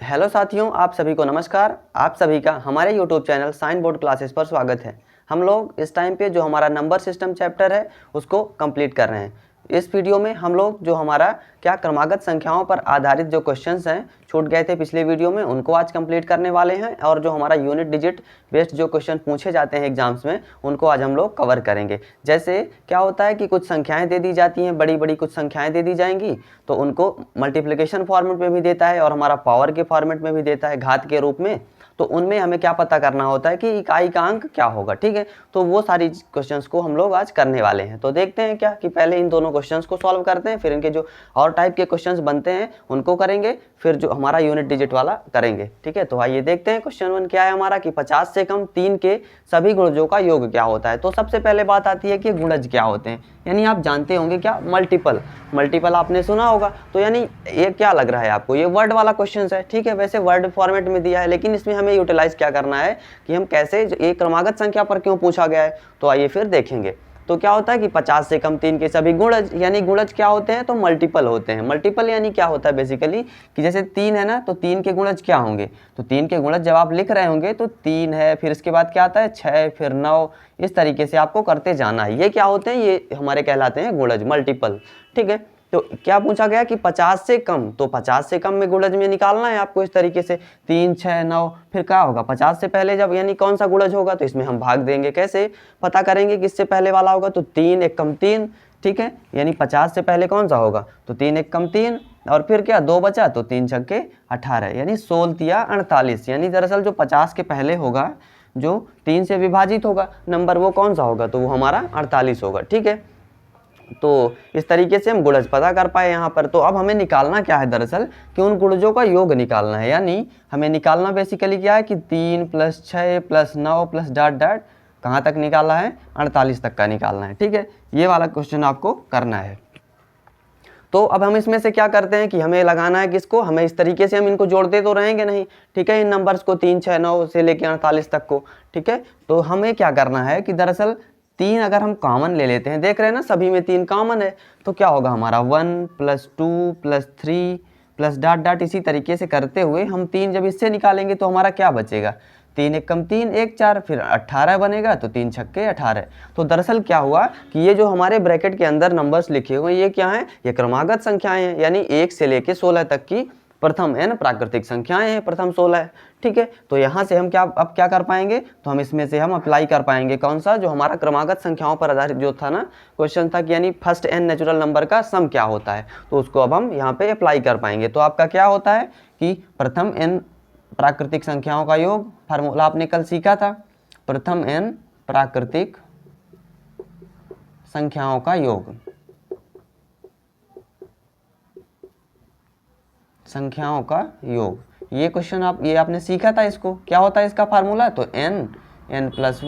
Hello साथियों, आप सभी को नमस्कार। आप सभी का हमारे YouTube channel sign board classes पर स्वागत है। हम लोग इस टाइम पे जो हमारा नंबर सिस्टम चैप्टर है उसको कंप्लीट कर रहे हैं। इस वीडियो में हम लोग जो हमारा क्रमागत संख्याओं पर आधारित जो क्वेश्चंस हैं छूट गए थे पिछले वीडियो में, उनको आज कंप्लीट करने वाले हैं। और जो हमारा यूनिट डिजिट बेस्ड जो क्वेश्चन पूछे जाते हैं एग्जाम्स में, उनको आज हम लोग कवर करेंगे। जैसे क्या होता है कि कुछ संख्याएं दे दी जाती हैं, बड़ी बड़ी कुछ संख्याएं दे दी जाएंगी, तो उनको मल्टीप्लिकेशन फॉर्मेट में भी देता है और हमारा पावर के फॉर्मेट में भी देता है, घात के रूप में। तो उनमें हमें क्या पता करना होता है कि इकाई का अंक क्या होगा। ठीक है, तो वो सारी क्वेश्चंस को हम लोग आज करने वाले हैं। तो देखते हैं क्या कि पहले इन दोनों क्वेश्चंस को सॉल्व करते हैं, फिर इनके जो और टाइप के क्वेश्चंस बनते हैं उनको करेंगे, फिर जो हमारा यूनिट डिजिट वाला करेंगे। ठीक है, तो आइए देखते हैं क्वेश्चन 1 क्या है हमारा कि 50 से कम 3 के सभी गुणजों का योग क्या होता है। तो सबसे पहले बात आती है कि गुणज क्या होते हैं, यानी आप जानते होंगे क्या, मल्टीपल। मल्टीपल आपने सुना होगा, तो यानी ये क्या लग रहा है आपको, ये वर्ड वाला क्वेश्चन है। ठीक है, वैसे वर्ड फॉर्मेट में दिया है, लेकिन इसमें हमें यूटिलाइज क्या करना है कि हम कैसे ये क्रमागत संख्या पर क्यों पूछा गया है, तो आइए फिर देखेंगे। तो क्या होता है कि 50 से कम 3 के सभी गुणज, यानी गुणज क्या होते हैं, तो मल्टीपल होते हैं। मल्टीपल यानी क्या होता है बेसिकली कि जैसे 3 है ना, तो 3 के गुणज क्या होंगे, तो 3 के गुणज जब आप लिख रहे होंगे तो 3 है, फिर इसके बाद क्या आता है 6, फिर 9, इस तरीके से आपको करते जाना है। ये क्या होते हैं, ये हमारे कहलाते हैं गुणज, मल्टीपल। ठीक है, तो क्या पूछा गया कि 50 से कम, तो 50 से कम में गुणज में निकालना है आपको इस तरीके से 3, 6, 9, फिर क्या होगा 50 से पहले जब यानी कौन सा गुणज होगा, तो इसमें हम भाग देंगे। कैसे पता करेंगे किससे पहले वाला होगा, तो 3 एक कम 3। ठीक है, यानी 50 से पहले कौन सा होगा, तो 3 एक कम 3, और फिर क्या 2 बचा, तो 3 छक्के 18, यानी 16 या 48। यानी दरअसल जो 50 के पहले होगा, जो 3 से विभाजित होगा नंबर, वो कौन सा होगा, तो वो हमारा 48 होगा। ठीक है, तो इस तरीके से हम गुणज पता कर पाए यहाँ पर। तो अब हमें निकालना क्या है दरअसल कि उन गुणजों का योग निकालना है, यानी हमें निकालना बेसिकली क्या है कि 3 + 6 + 9 + डॉट डॉट कहाँ तक निकालना है, 48 तक का निकालना है। ठीक है, ये वाला क्वेश्चन आपको करना है। तो अब हम इसमें से क्या करते हैं कि हमें लगाना है किसको, हमें इस तरीके से हम इनको जोड़ते तो रहेंगे नहीं। ठीक है, इन नंबर्स को 3, 6, 9 से लेकर 48 तक को। ठीक है, तो हमें क्या करना है कि दरअसल 3 अगर हम कॉमन ले लेते हैं, देख रहे हैं ना सभी में 3 कॉमन है, तो क्या होगा हमारा 1 + 2 + 3 + डॉट डॉट, इसी तरीके से करते हुए हम 3 जब इससे निकालेंगे तो हमारा क्या बचेगा, 3 एक कम 3, 1 4, फिर 18 बनेगा, तो 3 छक्के 18। तो दरअसल क्या हुआ कि ये जो हमारे ब्रैकेट के अंदर नंबर्स लिखे हुए हैं ये क्या हैं, ये क्रमागत संख्याएं हैं, यानी 1 से लेके 16 तक की प्रथम n प्राकृतिक संख्याएं हैं, प्रथम 16 है। ठीक है, तो यहाँ से हम अब क्या कर पाएंगे, तो हम इसमें से हम अप्लाई कर पाएंगे कौन सा, जो हमारा क्रमागत संख्याओं पर आधारित जो था ना क्वेश्चन था कि यानी फर्स्ट n नेचुरल नंबर का सम क्या होता है, तो उसको अब हम यहाँ पे अप्लाई कर पाएंगे। तो आपका क्या होता है कि प्रथम n प्राकृतिक संख्याओं का योग, फार्मूला आपने कल सीखा था, प्रथम n प्राकृतिक संख्याओं का योग, संख्याओं का योग, ये क्वेश्चन ये आपने सीखा था। इसको क्या होता है इसका फार्मूला, तो n +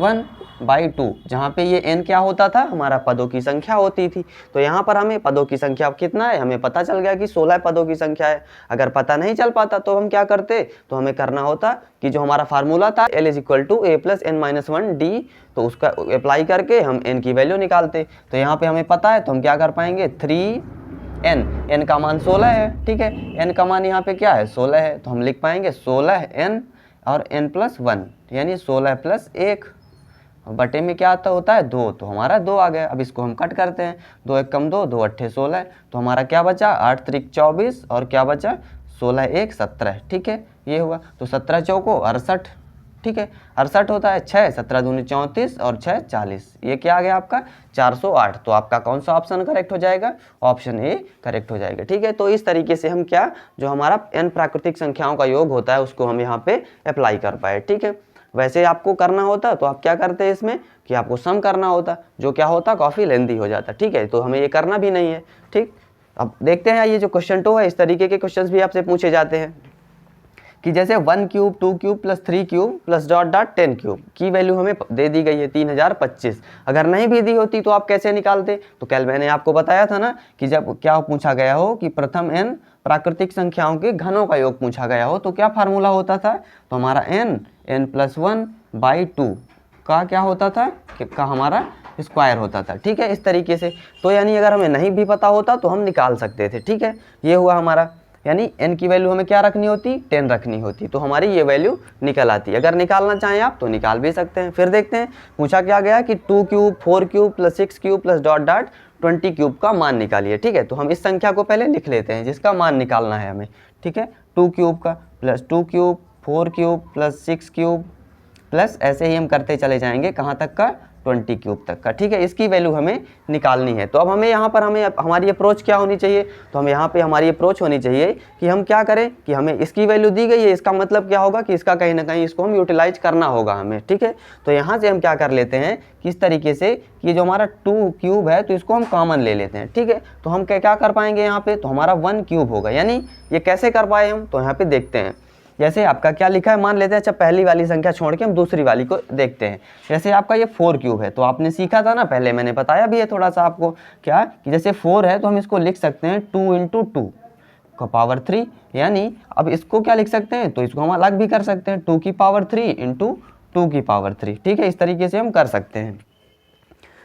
1/2, जहाँ पे ये n क्या होता था, हमारा पदों की संख्या होती थी। तो यहाँ पर हमें पदों की संख्या कितना है, हमें पता चल गया कि 16 पदों की संख्या है। अगर पता नहीं चल पाता तो हम क्या करते, तो हमें करना होता कि जो हमारा फार्मूला था L = A + n - 1D, तो उसका अप्लाई करके हम n की वैल्यू निकालते। तो यहाँ पे हमें पता है तो हम क्या कर पाएंगे, 3n का मान 16 है। ठीक है, n का मान यहाँ पे क्या है, 16 है, तो हम लिख पाएंगे 16n और n + 1, यानी 16 + 1 बटे में क्या आता होता है 2, तो हमारा 2 आ गया। अब इसको हम कट करते हैं, 2 एक कम 2, 2 अट्ठे 16, तो हमारा क्या बचा 8 त्रिक 24, और क्या बचा 16 एक 17। ठीक है, ये हुआ, तो 17 चौको 68। ठीक है, 68 होता है 6, 17 दूनी 34 और 6 40, ये क्या आ गया आपका 408। तो आपका कौन सा ऑप्शन करेक्ट हो जाएगा, ऑप्शन ए करेक्ट हो जाएगा। ठीक है, तो इस तरीके से हम क्या, जो हमारा n प्राकृतिक संख्याओं का योग होता है उसको हम यहाँ पे अप्लाई कर पाए। ठीक है, वैसे आपको करना होता तो आप क्या करते हैं इसमें कि आपको सम करना होता, जो क्या होता काफ़ी लेंदी हो जाता। ठीक है, तो हमें ये करना भी नहीं है। ठीक, अब देखते हैं ये जो क्वेश्चन 2 है, इस तरीके के क्वेश्चन भी आपसे पूछे जाते हैं कि जैसे 1 cube 2 cube + 3 cube + dot dot 10 cube की वैल्यू हमें दे दी गई है 3025। अगर नहीं भी दी होती तो आप कैसे निकालते, तो कल मैंने आपको बताया था ना कि जब क्या पूछा गया हो कि प्रथम n प्राकृतिक संख्याओं के घनों का योग पूछा गया हो, तो क्या फार्मूला होता था, तो हमारा n + 1/2 का क्या होता था का हमारा स्क्वायर होता था। ठीक है, इस तरीके से। तो यानी अगर हमें नहीं भी पता होता तो हम निकाल सकते थे। ठीक है, ये हुआ हमारा। यानी n की वैल्यू हमें क्या रखनी होती, 10 रखनी होती, तो हमारी ये वैल्यू निकल आती। अगर निकालना चाहें आप तो निकाल भी सकते हैं। फिर देखते हैं पूछा क्या गया कि 2 cube 4 cube plus 6 cube plus dot dot 20 cube का मान निकालिए। ठीक है, तो हम इस संख्या को पहले लिख लेते हैं जिसका मान निकालना है हमें। ठीक है, 2 क्यूब का plus 2 cube 4 cube plus 6 cube plus ऐसे ही हम करते चले जाएंगे कहाँ तक का, 20 क्यूब तक का। ठीक है, इसकी वैल्यू हमें निकालनी है। तो अब हमें यहाँ पर हमारी अप्रोच क्या होनी चाहिए, तो हम यहाँ पे हमारी अप्रोच होनी चाहिए कि हम क्या करें कि हमें इसकी वैल्यू दी गई है, इसका मतलब क्या होगा कि इसका कहीं ना कहीं इसको हम यूटिलाइज करना होगा हमें। ठीक है, तो यहाँ से हम क्या कर लेते हैं किस तरीके से कि जो हमारा 2 क्यूब है तो इसको हम कॉमन ले लेते हैं। ठीक है, तो हम क्या कर पाएंगे यहाँ पे, तो हमारा 1 क्यूब होगा। यानी ये कैसे कर पाए हम, तो यहाँ पे देखते हैं। जैसे आपका क्या लिखा है, मान लेते हैं, अच्छा पहली वाली संख्या छोड़ के हम दूसरी वाली को देखते हैं। जैसे आपका ये 4 क्यूब है, तो आपने सीखा था ना, पहले मैंने बताया भी है थोड़ा सा आपको, क्या कि जैसे 4 है तो हम इसको लिख सकते हैं 2 इंटू 2 का पावर 3। यानी अब इसको क्या लिख सकते हैं, तो इसको हम अलग भी कर सकते हैं, 2 की पावर 3 इंटू 2 की पावर 3। ठीक है, इस तरीके से हम कर सकते हैं।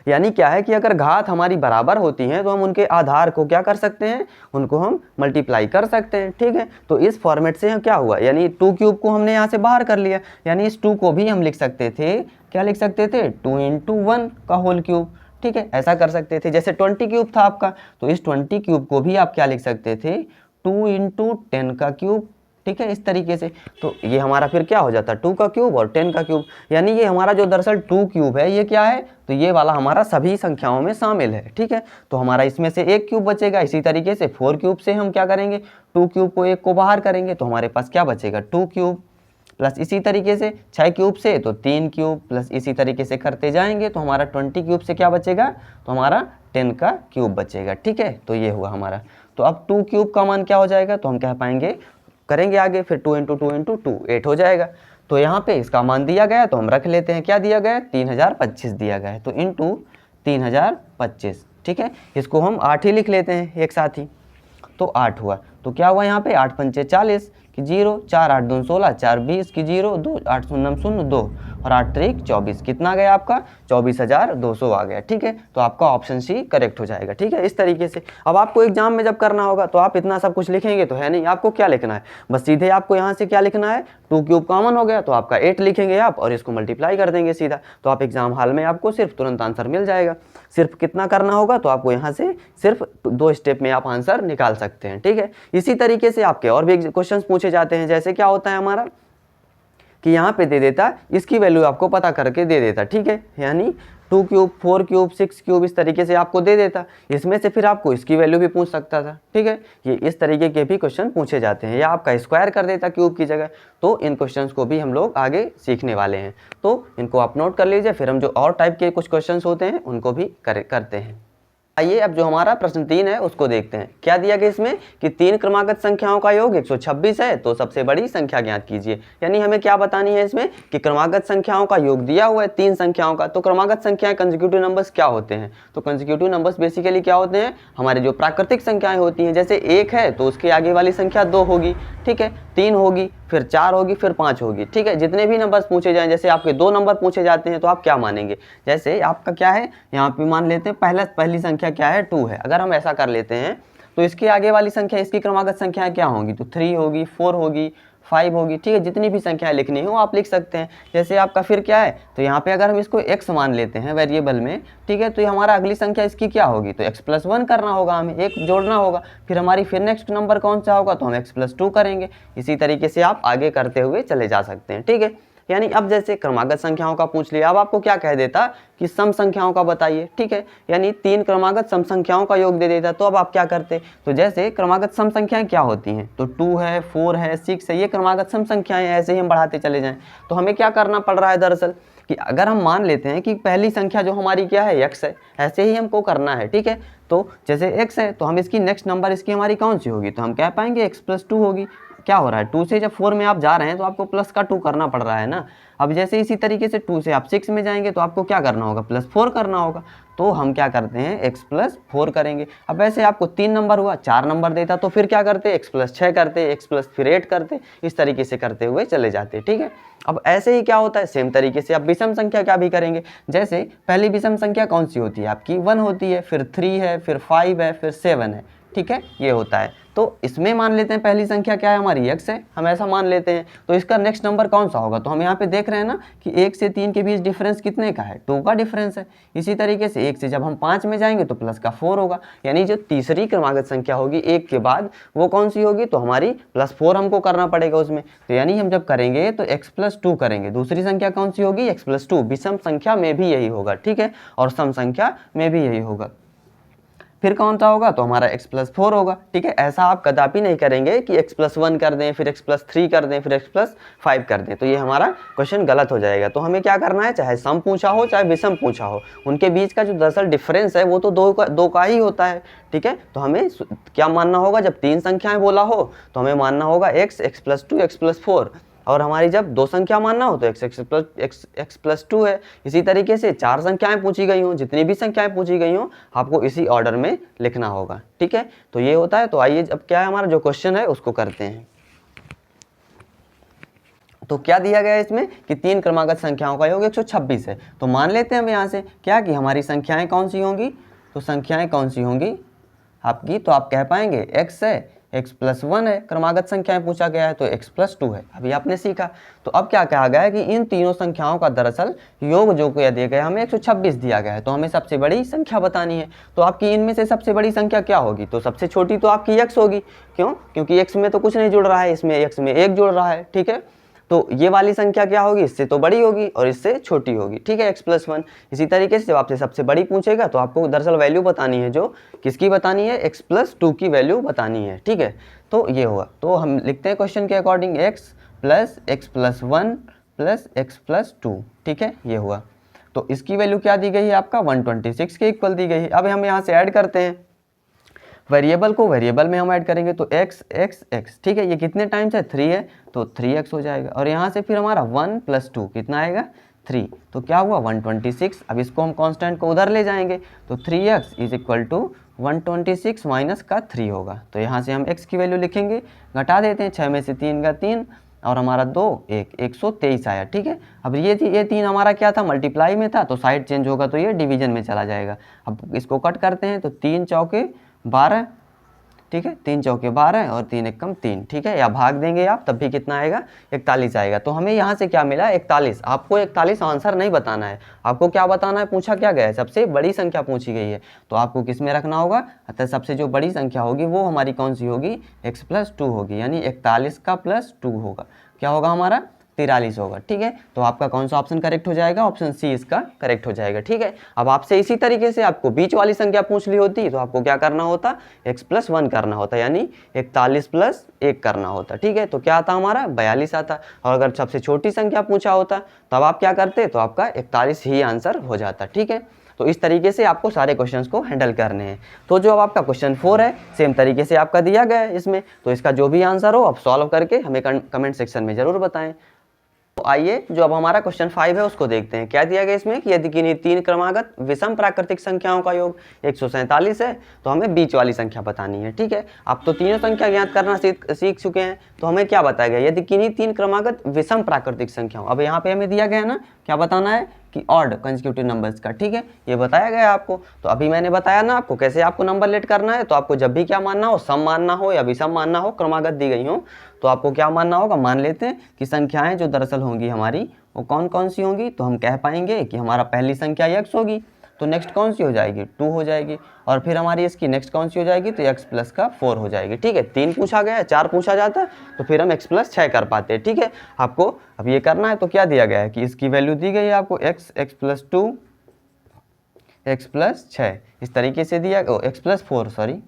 यानी क्या है कि अगर घात हमारी बराबर होती हैं तो हम उनके आधार को क्या कर सकते हैं, उनको हम मल्टीप्लाई कर सकते हैं। ठीक है, तो इस फॉर्मेट से क्या हुआ, यानी 2 क्यूब को हमने यहाँ से बाहर कर लिया, यानी इस 2 को भी हम लिख सकते थे, क्या लिख सकते थे, 2 इंटू 1 का होल क्यूब। ठीक है, ऐसा कर सकते थे। जैसे 20 क्यूब था आपका, तो इस 20 क्यूब को भी आप क्या लिख सकते थे, 2 इंटू 10 का क्यूब। ठीक है, इस तरीके से। तो ये हमारा फिर क्या हो जाता है, 2 का क्यूब और 10 का क्यूब। यानी ये हमारा जो दरअसल 2 क्यूब है ये क्या है, तो ये वाला हमारा सभी संख्याओं में शामिल है। ठीक है, तो हमारा इसमें से 1 क्यूब बचेगा। इसी तरीके से 4 क्यूब से हम क्या करेंगे, 2 क्यूब को 1 को बाहर करेंगे तो हमारे पास क्या बचेगा, 2 क्यूब। प्लस इसी तरीके से 6 क्यूब से तो 3 क्यूब, प्लस इसी तरीके से करते जाएंगे तो हमारा 20 क्यूब से क्या बचेगा, तो हमारा 10 का क्यूब बचेगा। ठीक है, तो ये हुआ हमारा। तो अब 2 क्यूब का मान क्या हो जाएगा, तो हम कह पाएंगे, करेंगे आगे फिर 2 इंटू 2 इंटू 2 8 हो जाएगा। तो यहाँ पे इसका मान दिया गया तो हम रख लेते हैं, क्या दिया गया, 3025 दिया गया है, तो इंटू 3025। ठीक है, इसको हम 8 ही लिख लेते हैं एक साथ ही, तो 8 हुआ। तो क्या हुआ यहाँ पे, 8 पंचे 40 की 0, 4 8 2 16, 4 20 की 0, 2 8 0 0 2 और 8 3 24, कितना गया आपका, 24,200 आ गया। ठीक है, तो आपका ऑप्शन सी करेक्ट हो जाएगा। ठीक है, इस तरीके से। अब आपको एग्जाम में जब करना होगा तो आप इतना सब कुछ लिखेंगे तो है नहीं, आपको क्या लिखना है, बस सीधे आपको यहाँ से क्या लिखना है, 2 क्यूब कॉमन हो गया तो आपका 8 लिखेंगे आप और इसको मल्टीप्लाई कर देंगे सीधा, तो आप एग्जाम हॉल में आपको सिर्फ तुरंत आंसर मिल जाएगा। सिर्फ कितना करना होगा, तो आपको यहाँ से सिर्फ 2 स्टेप में आप आंसर निकाल सकते हैं। ठीक है, इसी तरीके से आपके और भी क्वेश्चन पूछे जाते हैं। जैसे क्या होता है हमारा कि यहाँ पे दे देता, इसकी वैल्यू आपको पता करके दे देता। ठीक है, यानी 2 क्यूब 4 क्यूब 6 क्यूब इस तरीके से आपको दे देता, इसमें से फिर आपको इसकी वैल्यू भी पूछ सकता था। ठीक है, ये इस तरीके के भी क्वेश्चन पूछे जाते हैं, या आपका स्क्वायर कर देता क्यूब की जगह। तो इन क्वेश्चंस को भी हम लोग आगे सीखने वाले हैं, तो इनको आप नोट कर लीजिए, फिर हम जो और टाइप के कुछ क्वेश्चन होते हैं उनको भी करते हैं। आइए अब जो हमारा प्रश्न 3 है उसको देखते हैं। क्या दिया गया इसमें कि 3 क्रमागत संख्याओं का योग 126 है, तो सबसे बड़ी संख्या ज्ञात कीजिए। यानी हमें क्या बतानी है इसमें कि क्रमागत संख्याओं का योग दिया हुआ है 3 संख्याओं का, तो क्रमागत संख्याएं कंसेक्यूटिव नंबर्स क्या होते हैं, तो कंसेक्यूटिव नंबर्स बेसिकली क्या होते हैं, हमारे जो प्राकृतिक संख्याएं होती हैं। जैसे 1 है तो उसके आगे वाली संख्या 2 होगी, ठीक है, 3 होगी, फिर 4 होगी, फिर 5 होगी। ठीक है, जितने भी नंबर्स पूछे जाएं, जैसे आपके 2 नंबर पूछे जाते हैं तो आप क्या मानेंगे, जैसे आपका क्या है यहाँ पे मान लेते हैं पहली संख्या क्या है, 2 है। अगर हम ऐसा कर लेते हैं तो इसके आगे वाली संख्या, इसकी क्रमागत संख्याएं क्या होंगी, तो 3 होगी, 4 होगी, 5 होगी। ठीक है, जितनी भी संख्याएं लिखनी हो आप लिख सकते हैं। जैसे आपका फिर क्या है, तो यहाँ पे अगर हम इसको x मान लेते हैं वेरिएबल में, ठीक है, तो ये हमारा अगली संख्या इसकी क्या होगी, तो x+1 करना होगा, हमें 1 जोड़ना होगा। फिर हमारी फिर नेक्स्ट नंबर कौन सा होगा, तो हम x+2 करेंगे। इसी तरीके से आप आगे करते हुए चले जा सकते हैं। ठीक है, यानी अब जैसे क्रमागत संख्याओं का पूछ लिया, अब आपको क्या कह देता कि सम संख्याओं का बताइए। ठीक है, यानी 3 क्रमागत सम संख्याओं का योग दे देता, तो अब आप क्या करते, तो जैसे क्रमागत सम संख्याएं क्या होती हैं, तो 2 है, 4 है, 6 है, ये क्रमागत सम संख्याएं, ऐसे ही हम बढ़ाते चले जाएं। तो हमें क्या करना पड़ रहा है दरअसल कि अगर हम मान लेते हैं कि पहली संख्या जो हमारी क्या है, x है, ऐसे ही हमको करना है। ठीक है, तो जैसे x है तो हम इसकी नेक्स्ट नंबर इसकी हमारी कौन सी होगी, तो हम कह पाएंगे x+2 होगी। क्या हो रहा है, 2 से जब 4 में आप जा रहे हैं तो आपको प्लस का 2 करना पड़ रहा है ना। अब जैसे इसी तरीके से 2 से आप 6 में जाएंगे तो आपको क्या करना होगा, +4 करना होगा। तो हम क्या करते हैं, x+4 करेंगे। अब ऐसे आपको 3 नंबर हुआ, 4 नंबर देता तो फिर क्या करते, x+6 करते, x+8 करते, इस तरीके से करते हुए चले जाते। ठीक है, अब ऐसे ही क्या होता है, सेम तरीके से अब विषम संख्या क्या भी करेंगे। जैसे पहली विषम संख्या कौन सी होती है आपकी, 1 होती है, फिर 3 है, फिर 5 है, फिर 7 है। ठीक है, ये होता है। तो इसमें मान लेते हैं पहली संख्या क्या है हमारी x है, हम ऐसा मान लेते हैं। तो इसका नेक्स्ट नंबर कौन सा होगा, तो हम यहाँ पे देख रहे हैं ना कि 1 से 3 के बीच डिफरेंस कितने का है, 2 का डिफरेंस है। इसी तरीके से 1 से जब हम 5 में जाएंगे तो प्लस का 4 होगा, यानी जो तीसरी क्रमागत संख्या होगी 1 के बाद वो कौन सी होगी, तो हमारी +4 हमको करना पड़ेगा उसमें। तो यानी हम जब करेंगे तो x+2 करेंगे। दूसरी संख्या कौन सी होगी, x+2। विषम संख्या में भी यही होगा, ठीक है, और सम संख्या में भी यही होगा। फिर कौन सा होगा, तो हमारा x+4 होगा, ठीक है। ऐसा आप कदापि नहीं करेंगे कि x+1 कर दें, फिर x+3 कर दें, फिर x+5 कर दें, तो ये हमारा क्वेश्चन गलत हो जाएगा। तो हमें क्या करना है, चाहे सम पूछा हो चाहे विषम पूछा हो, उनके बीच का जो दरअसल डिफरेंस है वो तो दो का ही होता है, ठीक है। तो हमें क्या मानना होगा, जब 3 संख्याएं बोला हो तो हमें मानना होगा x, x+2, x+4, और हमारी जब 2 संख्या मानना हो तो x+2 है। इसी तरीके से 4 संख्याएं पूछी गई हों, जितनी भी संख्याएं पूछी गई हों आपको इसी ऑर्डर में लिखना होगा, ठीक है। तो ये होता है। तो आइए अब क्या है हमारा जो क्वेश्चन है उसको करते हैं। तो क्या दिया गया है इसमें कि 3 क्रमागत संख्याओं का योग 126 है। तो मान लेते हैं हम यहाँ से क्या कि हमारी संख्याएं कौन सी होंगी, तो संख्याएं कौन सी होंगी आपकी, तो आप कह पाएंगे x है, x+1 है, क्रमागत संख्याएं पूछा गया है तो x+2 है, अभी आपने सीखा। तो अब क्या कहा गया है कि इन तीनों संख्याओं का दरअसल योग जो दिया गया है हमें 126 दिया गया है, तो हमें सबसे बड़ी संख्या बतानी है। तो आपकी इनमें से सबसे बड़ी संख्या क्या होगी, तो सबसे छोटी तो आपकी x होगी। क्यों, क्योंकि x में तो कुछ नहीं जुड़ रहा है, इसमें x में 1 जुड़ रहा है, ठीक है। तो ये वाली संख्या क्या होगी, इससे तो बड़ी होगी और इससे छोटी होगी, ठीक है, x+1। इसी तरीके से जब आपसे सबसे बड़ी पूछेगा तो आपको दरअसल वैल्यू बतानी है, जो किसकी बतानी है, x+2 की वैल्यू बतानी है, ठीक है। तो ये होगा। तो हम लिखते हैं क्वेश्चन के अकॉर्डिंग x + x+1 + x+2, ठीक है, ये हुआ। तो इसकी वैल्यू क्या दी गई है, आपका 126 के इक्वल दी गई है। अब हम यहाँ से ऐड करते हैं, वेरिएबल को वेरिएबल में हम ऐड करेंगे तो x x x, ठीक है। ये कितने टाइम्स है, 3 है तो 3x हो जाएगा, और यहाँ से फिर हमारा 1 + 2 कितना आएगा, 3। तो क्या हुआ 126। अब इसको हम कांस्टेंट को उधर ले जाएंगे तो 3x = 126 माइनस का 3 होगा। तो यहाँ से हम x की वैल्यू लिखेंगे, घटा देते हैं, 6 में से 3 का 3 और हमारा 2 1 123 आया, ठीक है। अब ये 3 हमारा क्या था, मल्टीप्लाई में था, तो साइड चेंज होगा तो ये डिवीजन में चला जाएगा। अब इसको कट करते हैं तो 3 चौके 12, ठीक है, 3 चौके 12 और 3 एकम 3, ठीक है, या भाग देंगे आप तब भी कितना आएगा, 41 आएगा। तो हमें यहाँ से क्या मिला, 41। आपको 41 आंसर नहीं बताना है, आपको क्या बताना है, पूछा क्या गया है, सबसे बड़ी संख्या पूछी गई है, तो आपको किस में रखना होगा, अतः सबसे जो बड़ी संख्या होगी वो हमारी कौन सी होगी, x+2 होगी, यानी 41 का +2 होगा, क्या होगा हमारा 43 होगा, ठीक है। तो आपका कौन सा ऑप्शन करेक्ट हो जाएगा, ऑप्शन सी इसका करेक्ट हो जाएगा, ठीक है। अब आपसे इसी तरीके से आपको बीच वाली संख्या पूछ ली होती तो आपको क्या करना होता, x+1 करना होता, यानी 41 + 1 करना होता, ठीक है। तो क्या आता हमारा 42 आता। और अगर सबसे छोटी संख्या पूछा होता तब आप क्या करते, तो आपका 41 ही आंसर हो जाता, ठीक है। तो इस तरीके से आपको सारे क्वेश्चंस को हैंडल करने हैं। तो जो अब आपका क्वेश्चन 4 है सेम तरीके से आपका दिया गया है इसमें, तो इसका जो भी आंसर हो आप सॉल्व करके हमें कमेंट सेक्शन में ज़रूर बताएं। तो आइए जो अब हमारा क्वेश्चन 5 है उसको देखते हैं। क्या दिया गया इसमें कि यदि किन्हीं 3 क्रमागत विषम प्राकृतिक संख्याओं का योग 147 है तो हमें बीच वाली संख्या बतानी है, ठीक है। आप तो तीनों संख्या ज्ञात करना सीख चुके हैं, तो हमें क्या बताया गया, यदि किन्हीं 3 क्रमागत विषम प्राकृतिक संख्याओं, अब यहाँ पे हमें दिया गया है ना, क्या बताना है कि ऑड कंसेक्यूटिव नंबर्स का, ठीक है, ये बताया गया आपको। तो अभी मैंने बताया ना आपको कैसे आपको नंबर लेट करना है। तो आपको जब भी क्या मानना हो, सम मानना हो या विषम मानना हो, क्रमागत दी गई हो, तो आपको क्या मानना होगा, मान लेते हैं कि संख्याएं जो दरअसल होंगी हमारी वो कौन कौन सी होंगी। तो हम कह पाएंगे कि हमारा पहली संख्या x होगी, तो नेक्स्ट कौन सी हो जाएगी, 2 हो जाएगी, और फिर हमारी इसकी नेक्स्ट कौन सी हो जाएगी, तो x+4 हो जाएगी, ठीक है। 3 पूछा गया है, 4 पूछा जाता तो फिर हम x+6 कर पाते, ठीक है। आपको अब ये करना है, तो क्या दिया गया है कि इसकी वैल्यू दी गई है आपको x, x+2, x+6 इस तरीके से दिया, x+4 सॉरी,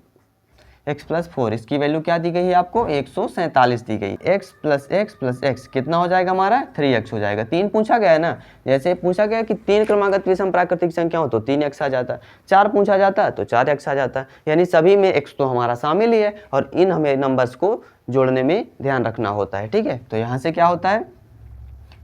x+4 इसकी वैल्यू क्या दी गई है आपको, 147 दी गई। x + x कितना हो जाएगा हमारा, 3x हो जाएगा। 3 पूछा गया है ना, जैसे पूछा गया कि 3 क्रमागत विषम प्राकृतिक संख्या हो तो 3x आ जाता, 4 पूछा जाता तो 4x आ जाता, यानी सभी में x तो हमारा शामिल ही है, और इन हमें नंबर्स को जोड़ने में ध्यान रखना होता है, ठीक है। तो यहाँ से क्या होता है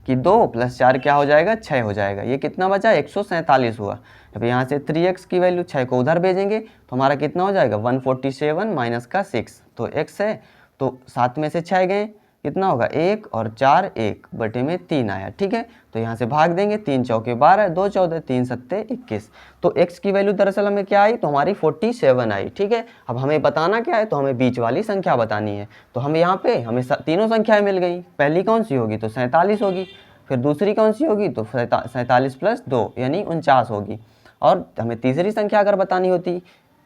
कि 2 + 4 क्या हो जाएगा, 6 हो जाएगा। ये कितना बचा, 147 हुआ। अब यहाँ से 3x की वैल्यू 6 को उधर भेजेंगे तो हमारा कितना हो जाएगा, 147 माइनस का 6, तो x है तो 7 में से 6 गए कितना होगा 1 और 4 1 बटे में 3 आया। ठीक है, तो यहाँ से भाग देंगे, 3 चौके 12, 2 14, 3 सत्ते 21। तो x की वैल्यू दरअसल हमें क्या आई, तो हमारी 47 आई। ठीक है, अब हमें बताना क्या है, तो हमें बीच वाली संख्या बतानी है। तो हम यहाँ पे हमें तीनों संख्याएं मिल गई। पहली कौन सी होगी, तो 47 होगी। फिर दूसरी कौन सी होगी, तो 47 + 2 यानी 49 होगी। और हमें तीसरी संख्या अगर बतानी होती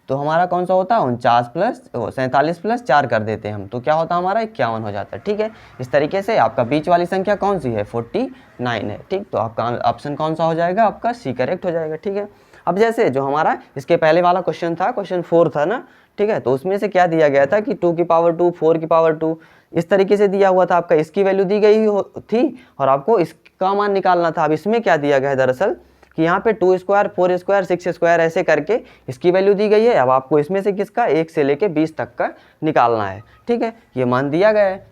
तो हमारा कौन सा होता, 47 + 4 कर देते हैं हम, तो क्या होता हमारा 51 हो जाता है। ठीक है, इस तरीके से आपका बीच वाली संख्या कौन सी है, 49 है। ठीक, तो आपका ऑप्शन कौन सा हो जाएगा, आपका सी करेक्ट हो जाएगा। ठीक है, अब जैसे जो हमारा इसके पहले वाला क्वेश्चन था, क्वेश्चन 4 था ना। ठीक है, तो उसमें से क्या दिया गया था कि 2 की पावर 2, 4 की पावर 2 इस तरीके से दिया हुआ था। आपका इसकी वैल्यू दी गई थी और आपको इसका मान निकालना था। अब इसमें क्या दिया गया है दरअसल कि यहाँ पे 2 स्क्वायर, 4 स्क्वायर, 6 स्क्वायर ऐसे करके इसकी वैल्यू दी गई है। अब आपको इसमें से किसका 1 से लेके 20 तक का निकालना है। ठीक है, ये मान दिया गया है,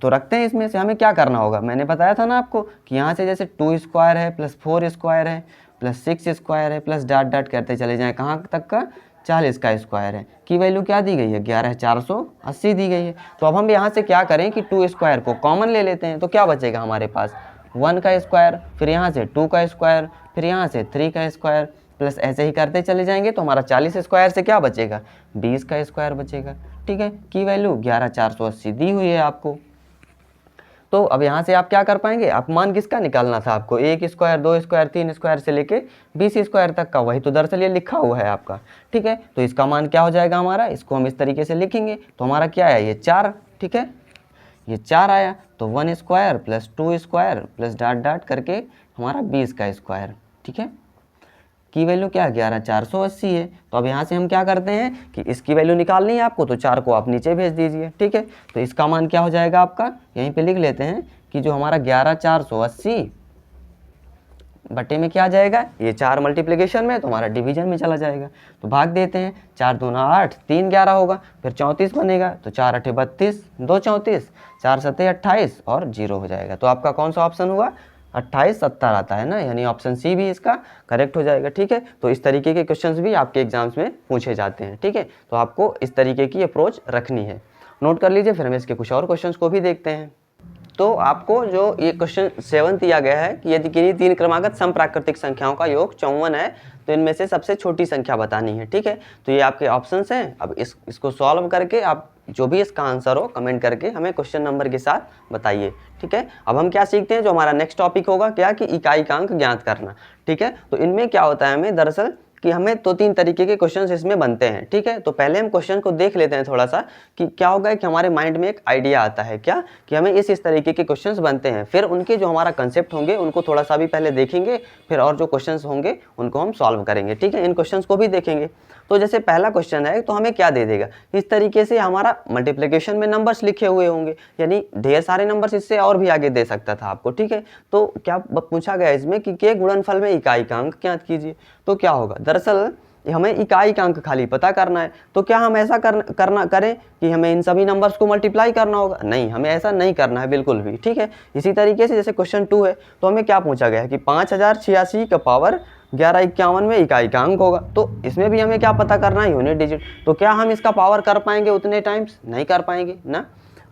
तो रखते हैं। इसमें से हमें क्या करना होगा, मैंने बताया था ना आपको कि यहाँ से जैसे 2 स्क्वायर है प्लस 4 स्क्वायर है प्लस 6 स्क्वायर है प्लस डॉट डॉट करते चले जाएँ, कहाँ तक का 40 का स्क्वायर है। की वैल्यू क्या दी गई है, 11480 दी गई है। तो अब हम यहाँ से क्या करें कि 2 स्क्वायर को कॉमन ले लेते हैं, तो क्या बचेगा हमारे पास 1 का स्क्वायर, फिर यहाँ से 2 का स्क्वायर, फिर यहाँ से 3 का स्क्वायर, प्लस ऐसे ही करते चले जाएंगे। तो हमारा 40 स्क्वायर से क्या बचेगा, 20 का स्क्वायर बचेगा। ठीक है, की वैल्यू 11480 दी हुई है आपको। तो अब यहाँ से आप क्या कर पाएंगे, आप मान किसका निकालना था आपको, 1 स्क्वायर, 2 स्क्वायर, 3 स्क्वायर से लेके 20 स्क्वायर तक का, वही तो दरअसल ये लिखा हुआ है आपका। ठीक है, तो इसका मान क्या हो जाएगा हमारा, इसको हम इस तरीके से लिखेंगे। तो हमारा क्या है, ये 4। ठीक है, ये 4 आया, तो 1 square plus 2 square plus dot dot करके हमारा 20 का स्क्वायर। ठीक है, की वैल्यू क्या है, 11480 है। तो अब यहाँ से हम क्या करते हैं कि इसकी वैल्यू निकालनी है आपको, तो 4 को आप नीचे भेज दीजिए। ठीक है, तो इसका मान क्या हो जाएगा आपका, यहीं पे लिख लेते हैं कि जो हमारा 11480 बटे में क्या आ जाएगा, ये 4 मल्टीप्लिकेशन में, तो हमारा डिवीजन में चला जाएगा। तो भाग देते हैं, 4 दूना 8, 3 11 होगा, फिर 34 बनेगा, तो 4 8 32, 2 34, 4 7 28 और 0 हो जाएगा। तो आपका कौन सा ऑप्शन हुआ, 28 70 आता है ना, यानी ऑप्शन सी भी इसका करेक्ट हो जाएगा। ठीक है, तो इस तरीके के क्वेश्चंस भी आपके एग्जाम्स में पूछे जाते हैं। ठीक है, तो आपको इस तरीके की अप्रोच रखनी है, नोट कर लीजिए। फिर हम इसके कुछ और क्वेश्चंस को भी देखते हैं। तो आपको जो ये क्वेश्चन 7 दिया गया है कि यदि किन्हीं 3 क्रमागत समप्राकृतिक संख्याओं का योग 54 है तो इनमें से सबसे छोटी संख्या बतानी है। ठीक है, तो ये आपके ऑप्शंस हैं। अब इसको सॉल्व करके आप जो भी इसका आंसर हो कमेंट करके हमें क्वेश्चन नंबर के साथ बताइए। ठीक है, अब हम क्या सीखते हैं, जो हमारा नेक्स्ट टॉपिक होगा क्या, कि इकाईकांक ज्ञात करना। ठीक है, तो इनमें क्या होता है हमें दरअसल कि हमें 2-3 तरीके के क्वेश्चंस इसमें बनते हैं। ठीक है, तो पहले हम क्वेश्चन को देख लेते हैं थोड़ा सा कि क्या होगा कि हमारे माइंड में एक आइडिया आता है क्या कि हमें इस तरीके के क्वेश्चंस बनते हैं। फिर उनके जो हमारा कंसेप्ट होंगे उनको थोड़ा सा भी पहले देखेंगे, फिर और जो क्वेश्चंस होंगे उनको हम सॉल्व करेंगे। ठीक है, इन क्वेश्चंस को भी देखेंगे। तो जैसे पहला क्वेश्चन है तो हमें क्या दे देगा, इस तरीके से हमारा मल्टीप्लिकेशन में नंबर्स लिखे हुए होंगे, यानी ढेर सारे नंबर्स, इससे और भी आगे दे सकता था आपको। ठीक है, तो क्या पूछा गया इसमें कि के गुणनफल में इकाईकांक ज्ञात कीजिए। तो क्या होगा, दरअसल हमें इकाईकांक खाली पता करना है। तो क्या हम ऐसा करें कि हमें इन सभी नंबर्स को मल्टीप्लाई करना होगा, नहीं, हमें ऐसा नहीं करना है बिल्कुल भी। ठीक है, इसी तरीके से जैसे क्वेश्चन 2 है तो हमें क्या पूछा गया है कि 5086 का पावर 1151 में इकाईकांक होगा। तो इसमें भी हमें क्या पता करना है, यूनिट डिजिट। तो क्या हम इसका पावर कर पाएंगे उतने टाइम्स, नहीं कर पाएंगे ना।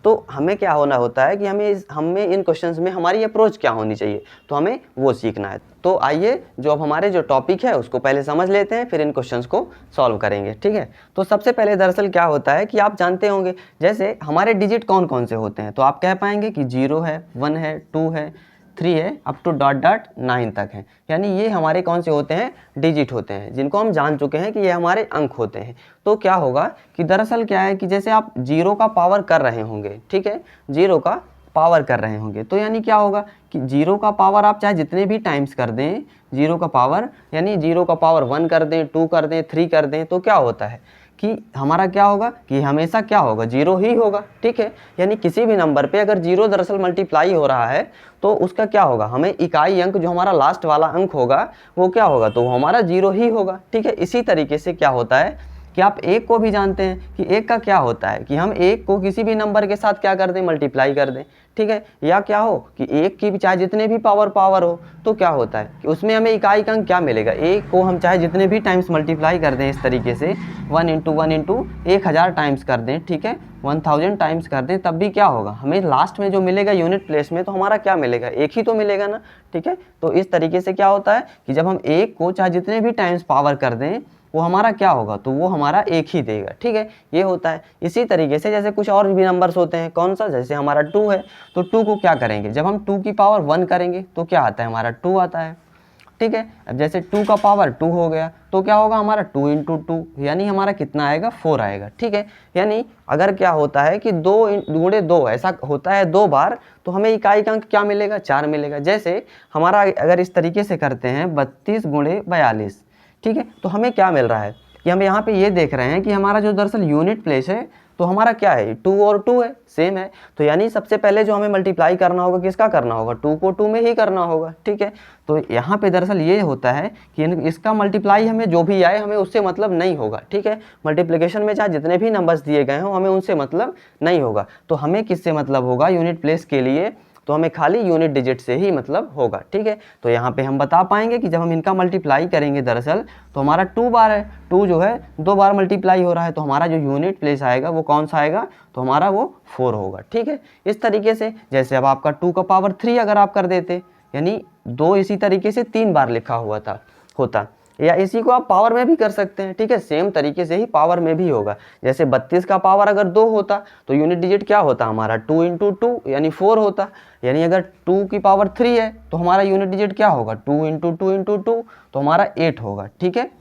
तो हमें क्या होना होता है कि हमें इन क्वेश्चंस में हमारी अप्रोच क्या होनी चाहिए, तो हमें वो सीखना है। तो आइए जो अब हमारे जो टॉपिक है उसको पहले समझ लेते हैं, फिर इन क्वेश्चंस को सॉल्व करेंगे। ठीक है, तो सबसे पहले दरअसल क्या होता है कि आप जानते होंगे जैसे हमारे डिजिट कौन कौन से होते हैं, तो आप कह पाएंगे कि 0 है, 1 है, 2 है, 3 है, अप टू डॉट डॉट 9 तक है। यानी ये हमारे कौन से होते हैं, डिजिट होते हैं, जिनको हम जान चुके हैं कि ये हमारे अंक होते हैं। तो क्या होगा कि दरअसल क्या है कि जैसे आप 0 का पावर कर रहे होंगे, ठीक है, 0 का पावर कर रहे होंगे, तो यानी क्या होगा कि 0 का पावर आप चाहे जितने भी टाइम्स कर दें, 0 का पावर यानी 0 का पावर 1 कर दें, 2 कर दें, 3 कर दें, तो क्या होता है कि हमारा क्या होगा कि हमेशा क्या होगा, 0 ही होगा। ठीक है, यानी किसी भी नंबर पे अगर 0 दरअसल मल्टीप्लाई हो रहा है तो उसका क्या होगा, हमें इकाई अंक जो हमारा लास्ट वाला अंक होगा वो क्या होगा, तो वो हमारा 0 ही होगा। ठीक है, इसी तरीके से क्या होता है कि आप एक को भी जानते हैं कि एक का क्या होता है कि हम एक को किसी भी नंबर के साथ क्या कर दें, मल्टीप्लाई कर दें, ठीक है। या क्या हो कि एक की भी चाहे जितने भी पावर हो तो क्या होता है कि उसमें हमें इकाई का अंक क्या मिलेगा, एक को हम चाहे जितने भी टाइम्स मल्टीप्लाई कर दें इस तरीके से 1 इंटू 1 इंटू 1000 टाइम्स कर दें, ठीक है, 1000 टाइम्स कर दें, तब भी क्या होगा, हमें लास्ट में जो मिलेगा यूनिट प्लेस में तो हमारा क्या मिलेगा, एक ही तो मिलेगा ना, ठीक है। तो इस तरीके से क्या होता है कि जब हम एक को चाहे जितने भी टाइम्स पावर कर दें वो हमारा क्या होगा, तो वो हमारा एक ही देगा, ठीक है, ये होता है। इसी तरीके से जैसे कुछ और भी नंबर्स होते हैं, कौन सा, जैसे हमारा 2 है तो 2 को क्या करेंगे, जब हम 2 की पावर 1 करेंगे तो क्या आता है, हमारा 2 आता है, ठीक है। अब जैसे 2 का पावर 2 हो गया तो क्या होगा, हमारा 2 इंटू 2 यानी हमारा कितना आएगा, 4 आएगा, ठीक है। यानी अगर क्या होता है कि 2 गुणे 2 ऐसा होता है 2 बार तो हमें इकाई का अंक क्या मिलेगा, 4 मिलेगा। जैसे हमारा अगर इस तरीके से करते हैं 32 गुणे 42, ठीक है, तो हमें क्या मिल रहा है कि हम यहाँ पे ये देख रहे हैं कि हमारा जो दरअसल यूनिट प्लेस है तो हमारा क्या है, 2 और 2 है, सेम है। तो यानी सबसे पहले जो हमें मल्टीप्लाई करना होगा किसका करना होगा, 2 को 2 में ही करना होगा, ठीक है। तो यहाँ पे दरअसल ये होता है कि इसका मल्टीप्लाई हमें जो भी आए हमें उससे मतलब नहीं होगा, ठीक है। मल्टीप्लिकेशन में चाहे जितने भी नंबर्स दिए गए हों हमें उनसे मतलब नहीं होगा। तो हमें किससे मतलब होगा यूनिट प्लेस के लिए, तो हमें खाली यूनिट डिजिट से ही मतलब होगा, ठीक है। तो यहाँ पे हम बता पाएंगे कि जब हम इनका मल्टीप्लाई करेंगे दरअसल तो हमारा 2 बार है, 2 जो है 2 बार मल्टीप्लाई हो रहा है तो हमारा जो यूनिट प्लेस आएगा वो कौन सा आएगा, तो हमारा वो 4 होगा, ठीक है। इस तरीके से जैसे अब आपका 2 का पावर 3 अगर आप कर देते यानी 2 इसी तरीके से 3 बार लिखा हुआ था होता, या इसी को आप पावर में भी कर सकते हैं, ठीक है, सेम तरीके से ही पावर में भी होगा। जैसे 32 का पावर अगर 2 होता तो यूनिट डिजिट क्या होता हमारा 2 इंटू 2 यानी 4 होता। यानी अगर 2 की पावर 3 है तो हमारा यूनिट डिजिट क्या होगा, 2 इंटू 2 इंटू 2 तो हमारा 8 होगा, ठीक है,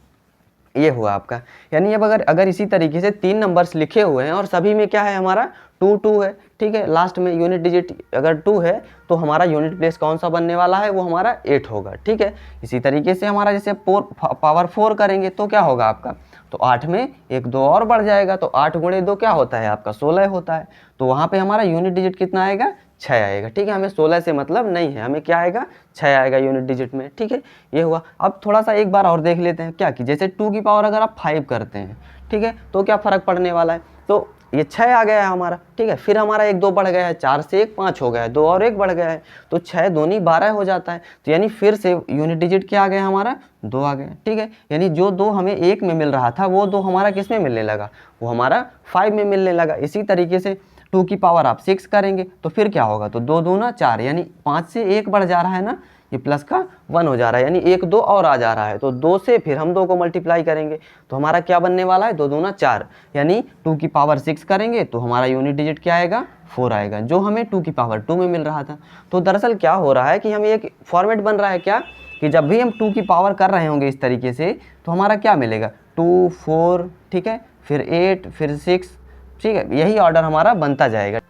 ये हुआ आपका। यानी अब अगर इसी तरीके से 3 नंबर्स लिखे हुए हैं और सभी में क्या है हमारा 2 2 है, ठीक है, लास्ट में यूनिट डिजिट अगर 2 है तो हमारा यूनिट प्लेस कौन सा बनने वाला है, वो हमारा 8 होगा, ठीक है। इसी तरीके से हमारा जैसे पावर 4 करेंगे तो क्या होगा आपका, तो 8 में 1 2 और बढ़ जाएगा तो 8 गुणे 2 क्या होता है आपका 16 होता है। तो वहाँ पे हमारा यूनिट डिजिट कितना आएगा, 6 आएगा, ठीक है। हमें 16 से मतलब नहीं है, हमें क्या आएगा 6 आएगा यूनिट डिजिट में, ठीक है, ये हुआ। अब थोड़ा सा एक बार और देख लेते हैं क्या कि जैसे 2 की पावर अगर आप 5 करते हैं, ठीक है, तो क्या फ़र्क पड़ने वाला है, तो ये 6 आ गया है हमारा, ठीक है। फिर हमारा 1 2 बढ़ गया है, 4 से 1 5 हो गया है, 2 और 1 बढ़ गया है तो 6 दूनी 12 हो जाता है। तो यानी फिर से यूनिट डिजिट क्या आ गया हमारा, 2 आ गया, ठीक है। यानी जो 2 हमें 1 में मिल रहा था वो 2 हमारा किस में मिलने लगा, वो हमारा 5 में मिलने लगा। इसी तरीके से 2 की पावर आप 6 करेंगे तो फिर क्या होगा, तो 2 दूना 4 यानी 5 से 1 बढ़ जा रहा है ना, ये प्लस का 1 हो जा रहा है यानी 1 2 और आ जा रहा है। तो 2 से फिर हम 2 को मल्टीप्लाई करेंगे तो हमारा क्या बनने वाला है, 2 दूना 4 यानी 2 की पावर 6 करेंगे तो हमारा यूनिट डिजिट क्या आएगा, 4 आएगा, जो हमें 2 की पावर 2 में मिल रहा था। तो दरअसल क्या हो रहा है कि हमें एक फॉर्मेट बन रहा है क्या कि जब भी हम 2 की पावर कर रहे होंगे इस तरीके से तो हमारा क्या मिलेगा 2 4, ठीक है, फिर 8 फिर 6, ठीक है, यही ऑर्डर हमारा बनता जाएगा।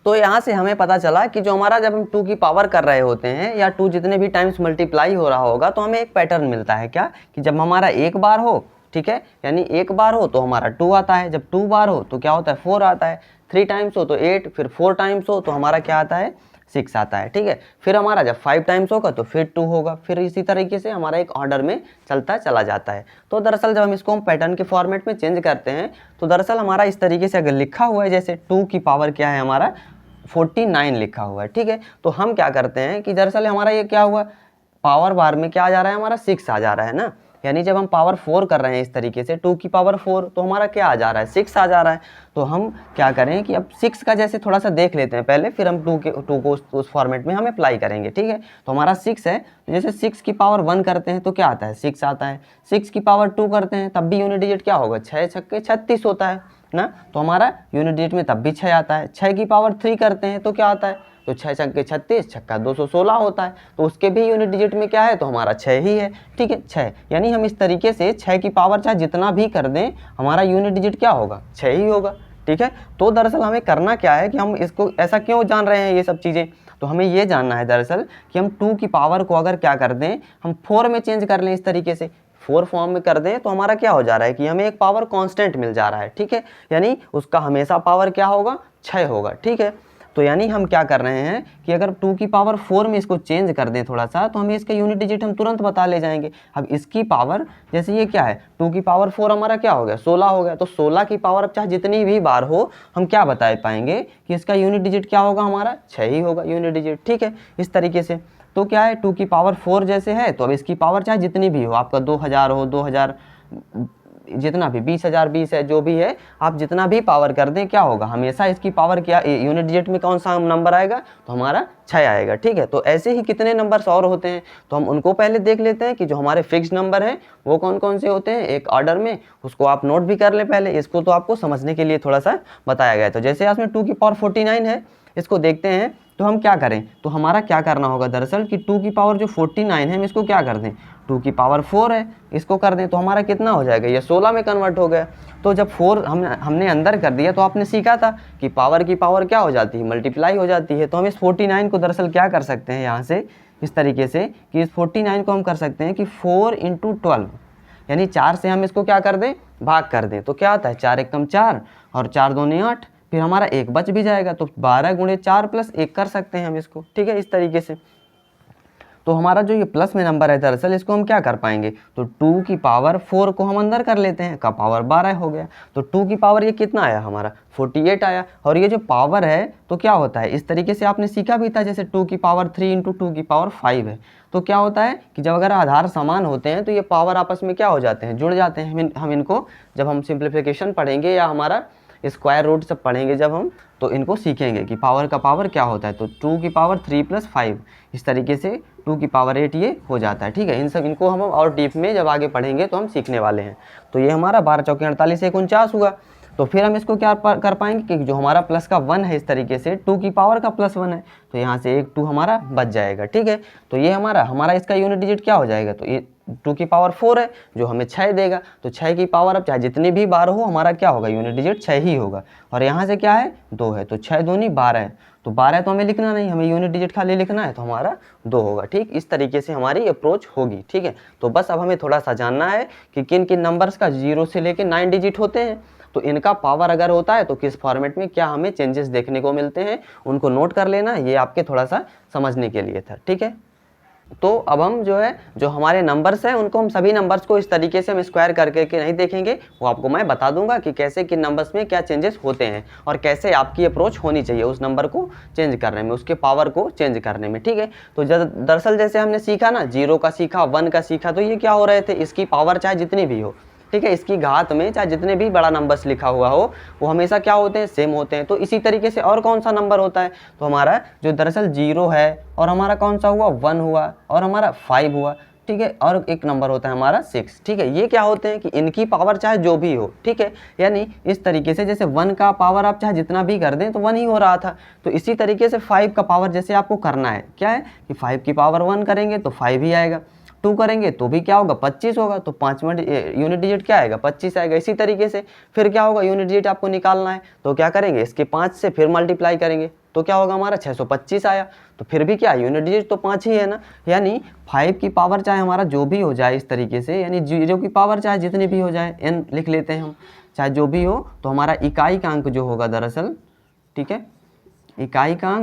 तो यहाँ से हमें पता चला कि जो हमारा जब हम 2 की पावर कर रहे होते हैं या 2 जितने भी टाइम्स मल्टीप्लाई हो रहा होगा तो हमें एक पैटर्न मिलता है क्या कि जब हमारा एक बार हो, ठीक है, यानी एक बार हो तो हमारा 2 आता है, जब 2 बार हो तो क्या होता है 4 आता है, 3 टाइम्स हो तो 8, फिर 4 टाइम्स हो तो हमारा क्या आता है 6 आता है, ठीक है। फिर हमारा जब 5 टाइम्स होगा तो फिर 2 होगा, फिर इसी तरीके से हमारा एक ऑर्डर में चलता चला जाता है। तो दरअसल जब हम इसको हम पैटर्न के फॉर्मेट में चेंज करते हैं तो दरअसल हमारा इस तरीके से अगर लिखा हुआ है जैसे 2 की पावर क्या है हमारा 49 लिखा हुआ है, ठीक है, तो हम क्या करते हैं कि दरअसल हमारा ये क्या हुआ पावर बार में क्या आ जा रहा है हमारा 6 आ जा रहा है ना, यानी जब हम पावर 4 कर रहे हैं इस तरीके से 2 की पावर 4 तो हमारा क्या आ जा रहा है 6 आ जा रहा है। तो हम क्या करें कि अब 6 का जैसे थोड़ा सा देख लेते हैं पहले, फिर हम 2 को उस फॉर्मेट में हम अप्लाई करेंगे, ठीक है। तो हमारा 6 है तो जैसे 6 की पावर 1 करते हैं तो क्या आता है 6 आता है, 6 की पावर 2 करते हैं तब भी यूनिट डिजिट क्या होगा 6 छक्के 36 होता है ना, तो हमारा यूनिट डिजिट में तब भी 6 आता है। 6 की पावर 3 करते हैं तो क्या आता है, तो 6 छक्के 36 छक्का 216 होता है, तो उसके भी यूनिट डिजिट में क्या है तो हमारा 6 ही है, ठीक है 6। यानी हम इस तरीके से 6 की पावर चाहे जितना भी कर दें हमारा यूनिट डिजिट क्या होगा 6 ही होगा, ठीक है। तो दरअसल हमें करना क्या है कि हम इसको ऐसा क्यों जान रहे हैं ये सब चीज़ें, तो हमें ये जानना है दरअसल कि हम 2 की पावर को अगर क्या कर दें हम 4 में चेंज कर लें, इस तरीके से 4 फॉर्म में कर दें तो हमारा क्या हो जा रहा है कि हमें एक पावर कांस्टेंट मिल जा रहा है, ठीक है, यानी उसका हमेशा पावर क्या होगा 6 होगा, ठीक है। तो यानी हम क्या कर रहे हैं कि अगर 2 की पावर 4 में इसको चेंज कर दें थोड़ा सा, तो हमें इसका यूनिट डिजिट हम तुरंत बता ले जाएंगे। अब इसकी पावर, जैसे ये क्या है 2 की पावर 4 हमारा क्या हो गया 16 हो गया, तो 16 की पावर अब चाहे जितनी भी बार हो हम क्या बता पाएंगे कि इसका यूनिट डिजिट क्या होगा, हमारा 6 ही होगा यूनिट डिजिट। ठीक है, इस तरीके से। तो क्या है 2 की पावर 4 जैसे है, तो अब इसकी पावर चाहे जितनी भी हो, आपका 2000 हो, 2000 जितना भी 20,000 20 है, जो भी है आप जितना भी पावर कर दें, क्या होगा हमेशा इसकी पावर क्या यूनिट डिजिट में कौन सा नंबर आएगा, तो हमारा 6 आएगा। ठीक है, तो ऐसे ही कितने नंबर्स और होते हैं, तो हम उनको पहले देख लेते हैं कि जो हमारे फिक्स नंबर हैं वो कौन कौन से होते हैं एक ऑर्डर में, उसको आप नोट भी कर ले पहले, इसको तो आपको समझने के लिए थोड़ा सा बताया गया है। तो जैसे इसमें 2 की पावर 49 है, इसको देखते हैं तो हम क्या करें, तो हमारा क्या करना होगा दरअसल कि 2 की पावर जो 49 है हम इसको क्या कर दें, 2 की पावर 4 है इसको कर दें, तो हमारा कितना हो जाएगा, ये 16 में कन्वर्ट हो गया। तो जब 4 हमने अंदर कर दिया, तो आपने सीखा था कि पावर की पावर क्या हो जाती है, मल्टीप्लाई हो जाती है। तो हम इस 49 को दरअसल क्या कर सकते हैं यहाँ से इस तरीके से कि इस 49 को हम कर सकते हैं कि 4 × 12, यानी 4 से हम इसको क्या कर दें, भाग कर दें। तो क्या आता है 4 एकम 4 और 4 दूनी 8, फिर हमारा 1 बच भी जाएगा, तो 12 × 4 + 1 कर सकते हैं हम इसको। ठीक है, इस तरीके से। तो हमारा जो ये प्लस में नंबर है दरअसल इसको हम क्या कर पाएंगे, तो 2 की पावर 4 को हम अंदर कर लेते हैं, का पावर 12 हो गया। तो 2 की पावर ये कितना आया हमारा 48 आया। और ये जो पावर है तो क्या होता है, इस तरीके से आपने सीखा भी था, जैसे 2 की पावर 3 × 2 की पावर 5 है। तो क्या होता है कि जब अगर आधार समान होते हैं तो ये पावर आपस में क्या हो जाते हैं, जुड़ जाते हैं। हम इनको जब हम सिंप्लीफिकेशन पढ़ेंगे या हमारा स्क्वायर रूट सब पढ़ेंगे जब हम, तो इनको सीखेंगे कि पावर का पावर क्या होता है। तो 2 की पावर 3 + 5 इस तरीके से 2 की पावर 8 ये हो जाता है। ठीक है, इनको हम और डीप में जब आगे पढ़ेंगे तो हम सीखने वाले हैं। तो ये हमारा 12 चौके 48 1 49 हुआ। तो फिर हम इसको क्या कर पाएंगे कि जो हमारा प्लस का 1 है, इस तरीके से 2 की पावर का +1 है, तो यहाँ से एक 2 हमारा बच जाएगा। ठीक है, तो ये हमारा इसका यूनिट डिजिट क्या हो जाएगा, तो ये 2 की पावर 4 है जो हमें 6 देगा। तो 6 की पावर अब चाहे जितनी भी बार हो हमारा क्या होगा, यूनिट डिजिट 6 ही होगा। और यहाँ से क्या है 2 है, तो 6 दूनी 12 है, तो 12 तो हमें लिखना नहीं, हमें यूनिट डिजिट खाली लिखना है, तो हमारा 2 होगा। ठीक, इस तरीके से हमारी अप्रोच होगी। ठीक है, तो बस अब हमें थोड़ा सा जानना है कि किन किन नंबर्स का 0 से लेकर 9 डिजिट होते हैं, तो इनका पावर अगर होता है तो किस फॉर्मेट में क्या हमें चेंजेस देखने को मिलते हैं, उनको नोट कर लेना, ये आपके थोड़ा सा समझने के लिए था। ठीक है, तो अब हम जो हमारे नंबर्स हैं उनको हम सभी नंबर्स को इस तरीके से हम स्क्वायर करके नहीं देखेंगे, वो आपको मैं बता दूंगा कि कैसे किन नंबर्स में क्या चेंजेस होते हैं और कैसे आपकी अप्रोच होनी चाहिए उस नंबर को चेंज करने में, उसके पावर को चेंज करने में। ठीक है, तो दरअसल जैसे हमने सीखा ना, 0 का सीखा, 1 का सीखा, तो ये क्या हो रहे थे, इसकी पावर चाहे जितनी भी हो, ठीक है, इसकी घात में चाहे जितने भी बड़ा नंबर्स लिखा हुआ हो वो हमेशा क्या होते हैं, सेम होते हैं। तो इसी तरीके से और कौन सा नंबर होता है, तो हमारा जो दरअसल 0 है और हमारा कौन सा हुआ 1 हुआ और हमारा 5 हुआ। ठीक है, और एक नंबर होता है हमारा 6। ठीक है, ये क्या होते हैं कि इनकी पावर चाहे जो भी हो, ठीक है, यानी इस तरीके से जैसे 1 का पावर आप चाहे जितना भी कर दें तो 1 ही हो रहा था, तो इसी तरीके से 5 का पावर जैसे आपको करना है, क्या है कि 5 की पावर 1 करेंगे तो 5 ही आएगा, 2 करेंगे तो भी क्या होगा 25 होगा, तो 5वां यूनिट डिजिट क्या आएगा 25 आएगा। इसी तरीके से फिर क्या होगा, यूनिट डिजिट आपको निकालना है तो क्या करेंगे, इसके 5 से फिर मल्टीप्लाई करेंगे तो क्या होगा हमारा 625 आया, तो फिर भी क्या यूनिट डिजिट तो 5 ही है ना। यानी 5 की पावर चाहे हमारा जो भी हो जाए इस तरीके से, यानी 0 की पावर चाहे जितनी भी हो जाए, n लिख लेते हैं हम, चाहे जो भी हो, तो हमारा इकाई का अंक जो होगा दरअसल, ठीक है, इकाई का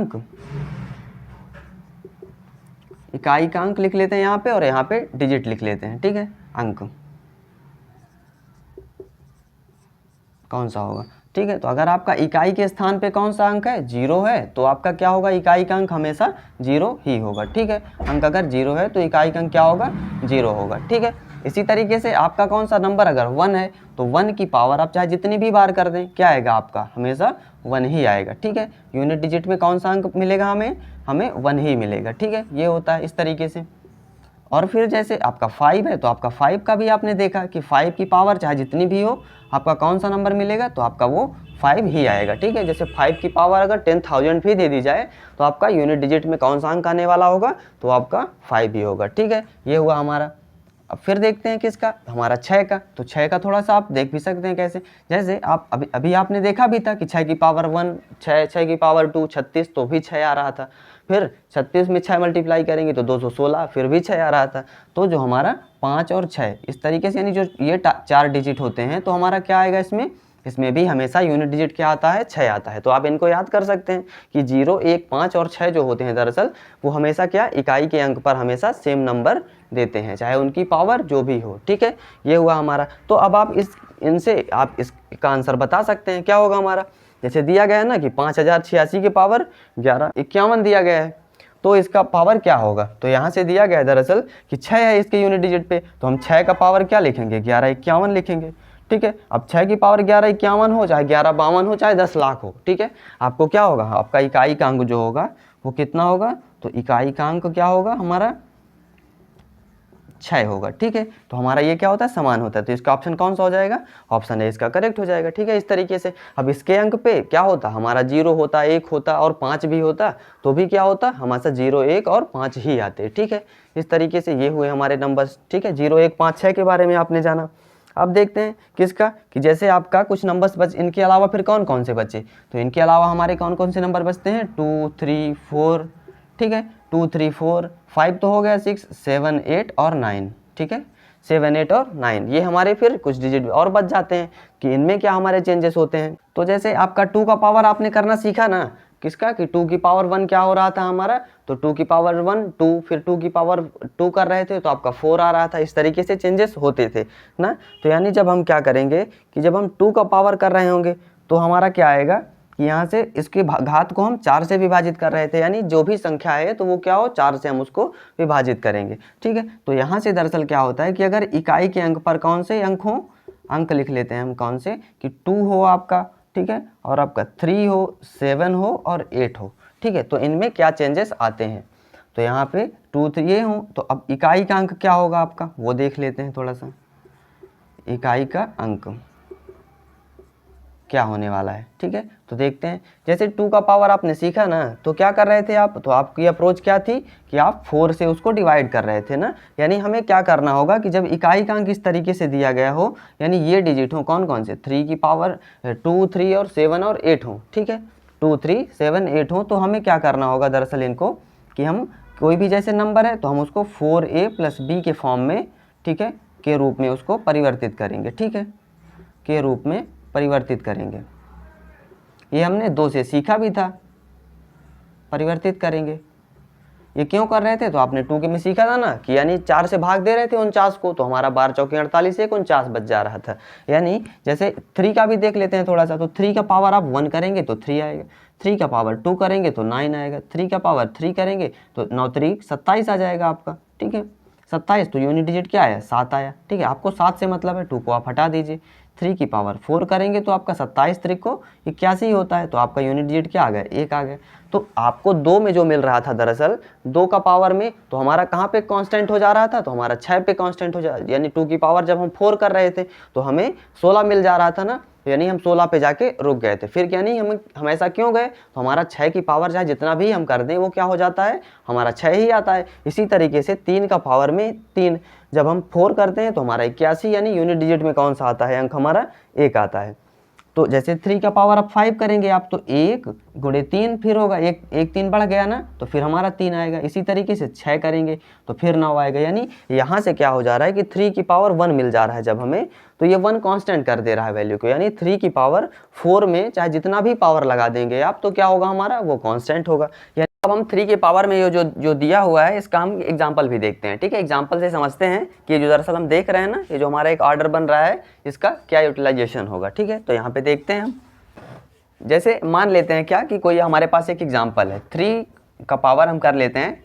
अंक लिख लेते हैं यहाँ पे और यहाँ पे डिजिट लिख लेते हैं। ठीक है, अंक कौन सा होगा, ठीक है, तो अगर आपका इकाई के स्थान पे कौन सा अंक है 0 है तो आपका क्या होगा, इकाई का अंक हमेशा 0 ही होगा। ठीक है, अंक अगर 0 है तो इकाई का अंक क्या होगा 0 होगा। ठीक है, इसी तरीके से आपका कौन सा नंबर अगर 1 है तो 1 की पावर आप चाहे जितनी भी बार कर दें क्या आएगा आपका, हमेशा 1 ही आएगा। ठीक है, यूनिट डिजिट में कौन सा अंक मिलेगा हमें 1 ही मिलेगा। ठीक है, ये होता है इस तरीके से। और फिर जैसे आपका 5 है तो आपका 5 का भी आपने देखा कि 5 की पावर चाहे जितनी भी हो आपका कौन सा नंबर मिलेगा, तो आपका वो 5 ही आएगा। ठीक है, जैसे 5 की पावर अगर 10,000 भी दे दी जाए तो आपका यूनिट डिजिट में कौन सा अंक आने वाला होगा, तो आपका 5 ही होगा। ठीक है, ये हुआ हमारा। अब फिर देखते हैं किसका, हमारा 6 का। तो 6 का थोड़ा सा आप देख भी सकते हैं कैसे, जैसे आप अभी आपने देखा भी था कि 6 की पावर 1 6, 6 की पावर 2 36, तो भी 6 आ रहा था, फिर 36 में 6 मल्टीप्लाई करेंगे तो 216, फिर भी 6 आ रहा था। तो जो हमारा 5 और 6 इस तरीके से, यानी जो ये 4 डिजिट होते हैं तो हमारा क्या आएगा इसमें इसमें भी हमेशा यूनिट डिजिट क्या आता है, 6 आता है। तो आप इनको याद कर सकते हैं कि 0, 1, 5 और 6 जो होते हैं दरअसल वो हमेशा क्या इकाई के अंक पर हमेशा सेम नंबर देते हैं, चाहे उनकी पावर जो भी हो। ठीक है, ये हुआ हमारा। तो अब आप इनसे आप इसका आंसर बता सकते हैं क्या होगा हमारा। जैसे दिया गया है ना कि 5086 की पावर 1151 दिया गया है, तो इसका पावर क्या होगा। तो यहाँ से दिया गया है दरअसल कि 6 है इसके यूनिट डिजिट पे, तो हम 6 का पावर क्या लिखेंगे, 1151 लिखेंगे। ठीक है, अब 6 की पावर 1151 हो, चाहे 1152 हो, चाहे 10 लाख हो। ठीक है, आपको क्या होगा, आपका इकाई का अंक जो होगा वो कितना होगा, तो इकाई का अंक क्या होगा हमारा 6 होगा। ठीक है, तो हमारा ये क्या होता है, समान होता है। तो इसका ऑप्शन कौन सा हो जाएगा, ऑप्शन है इसका करेक्ट हो जाएगा। ठीक है, इस तरीके से। अब इसके अंक पे क्या होता, हमारा 0 होता, 1 होता और 5 भी होता, तो भी क्या होता हमारा 0, 1 और 5 ही आते। ठीक है, इस तरीके से ये हुए हमारे नंबर्स। ठीक है, 0, 1, 5, 6 के बारे में आपने जाना। अब देखते हैं किसका, कि जैसे आपका कुछ नंबर्स बच, इनके अलावा फिर कौन कौन से बचे। तो इनके अलावा हमारे कौन कौन से नंबर बचते हैं, 2, 3, 4। ठीक है, 2, 3, 4, 5 तो हो गया, 6, 7, 8 और 9। ठीक है, 7, 8 और 9 ये हमारे फिर कुछ डिजिट और बच जाते हैं कि इनमें क्या हमारे चेंजेस होते हैं। तो जैसे आपका 2 का पावर आपने करना सीखा ना, किसका, कि 2 की पावर 1 क्या हो रहा था हमारा, तो 2 की पावर 1 2, फिर 2 की पावर 2 कर रहे थे तो आपका 4 आ रहा था। इस तरीके से चेंजेस होते थे ना। तो यानी जब हम क्या करेंगे कि जब हम 2 का पावर कर रहे होंगे तो हमारा क्या आएगा कि यहाँ से इसके घात को हम 4 से विभाजित कर रहे थे, यानी जो भी संख्या है तो वो क्या हो, 4 से हम उसको विभाजित करेंगे। ठीक है, तो यहाँ से दरअसल क्या होता है कि अगर इकाई के अंक पर कौन से अंक हो, अंक लिख लेते हैं हम कौन से, कि 2 हो आपका, ठीक है, और आपका 3 हो, 7 हो और 8 हो। ठीक है, तो इनमें क्या चेंजेस आते हैं। तो यहाँ पे 2, 3 ये हो, तो अब इकाई का अंक क्या होगा आपका, वो देख लेते हैं थोड़ा सा। इकाई का अंक क्या होने वाला है। ठीक है, तो देखते हैं। जैसे 2 का पावर आपने सीखा ना, तो क्या कर रहे थे आप, तो आपकी अप्रोच क्या थी कि आप 4 से उसको डिवाइड कर रहे थे ना। यानी हमें क्या करना होगा कि जब इकाई का अंक इस तरीके से दिया गया हो, यानी ये डिजिट हो कौन कौन से, 3 की पावर 2, 3 और 7 और 8 हो। ठीक है, 2, 3, 7, 8 हो, तो हमें क्या करना होगा दरअसल इनको, कि हम कोई भी जैसे नंबर है तो हम उसको 4a + b के फॉर्म में, ठीक है, के रूप में उसको परिवर्तित करेंगे। ठीक है, के रूप में परिवर्तित करेंगे। ये हमने 2 से सीखा भी था, परिवर्तित करेंगे। ये क्यों कर रहे थे, तो आपने 2 के में सीखा था ना कि यानी 4 से भाग दे रहे थे 49 को, तो हमारा 12 चौके 48, 49 बच जा रहा था। यानी जैसे 3 का भी देख लेते हैं थोड़ा सा, तो 3 का पावर आप 1 करेंगे तो 3 आएगा, 3 का पावर 2 करेंगे तो 9 आएगा, 3 का पावर 3 करेंगे तो 9 3 27 आ जाएगा आपका। ठीक है, 27, तो यूनिट डिजिट क्या आया, 7 आया। ठीक है, आपको 7 से मतलब है, 2 को आप हटा दीजिए। 3 की पावर 4 करेंगे तो आपका 27 3 को 81 होता है, तो आपका यूनिट डिजिट क्या आ गया, 1 आ गया। तो आपको 2 में जो मिल रहा था दरअसल 2 का पावर में, तो हमारा कहाँ पे कांस्टेंट हो जा रहा था, तो हमारा 6 पे कांस्टेंट हो जा, यानी 2 की पावर जब हम 4 कर रहे थे तो हमें 16 मिल जा रहा था ना, यानी हम 16 पे जाके रुक गए थे। फिर क्या नहीं हम ऐसा क्यों गए, तो हमारा 6 की पावर चाहे जितना भी हम कर दें वो क्या हो जाता है, हमारा 6 ही आता है। इसी तरीके से 3 का पावर में 3 जब हम 4 करते हैं तो हमारा 81, यानी यूनिट डिजिट में कौन सा आता है अंक, हमारा 1 आता है। तो जैसे 3 का पावर आप 5 करेंगे आप, तो 1 गुणे 3 फिर होगा, एक 3 बढ़ गया ना, तो फिर हमारा 3 आएगा। इसी तरीके से 6 करेंगे तो फिर 9 आएगा। यानी यहाँ से क्या हो जा रहा है कि 3 की पावर 1 मिल जा रहा है जब हमें, तो ये 1 कांस्टेंट कर दे रहा है वैल्यू को। यानी 3 की पावर 4 में चाहे जितना भी पावर लगा देंगे आप, तो क्या होगा हमारा, वो कांस्टेंट होगा। यानी अब हम 3 के पावर में ये जो दिया हुआ है इसका हम एग्जाम्पल भी देखते हैं। ठीक है, एग्जाम्पल से समझते हैं कि जो दरअसल हम देख रहे हैं ना, ये जो हमारा एक ऑर्डर बन रहा है इसका क्या यूटिलाइजेशन होगा। ठीक है, तो यहाँ पे देखते हैं हम। जैसे मान लेते हैं क्या कि कोई हमारे पास एक एग्जाम्पल है, 3 का पावर हम कर लेते हैं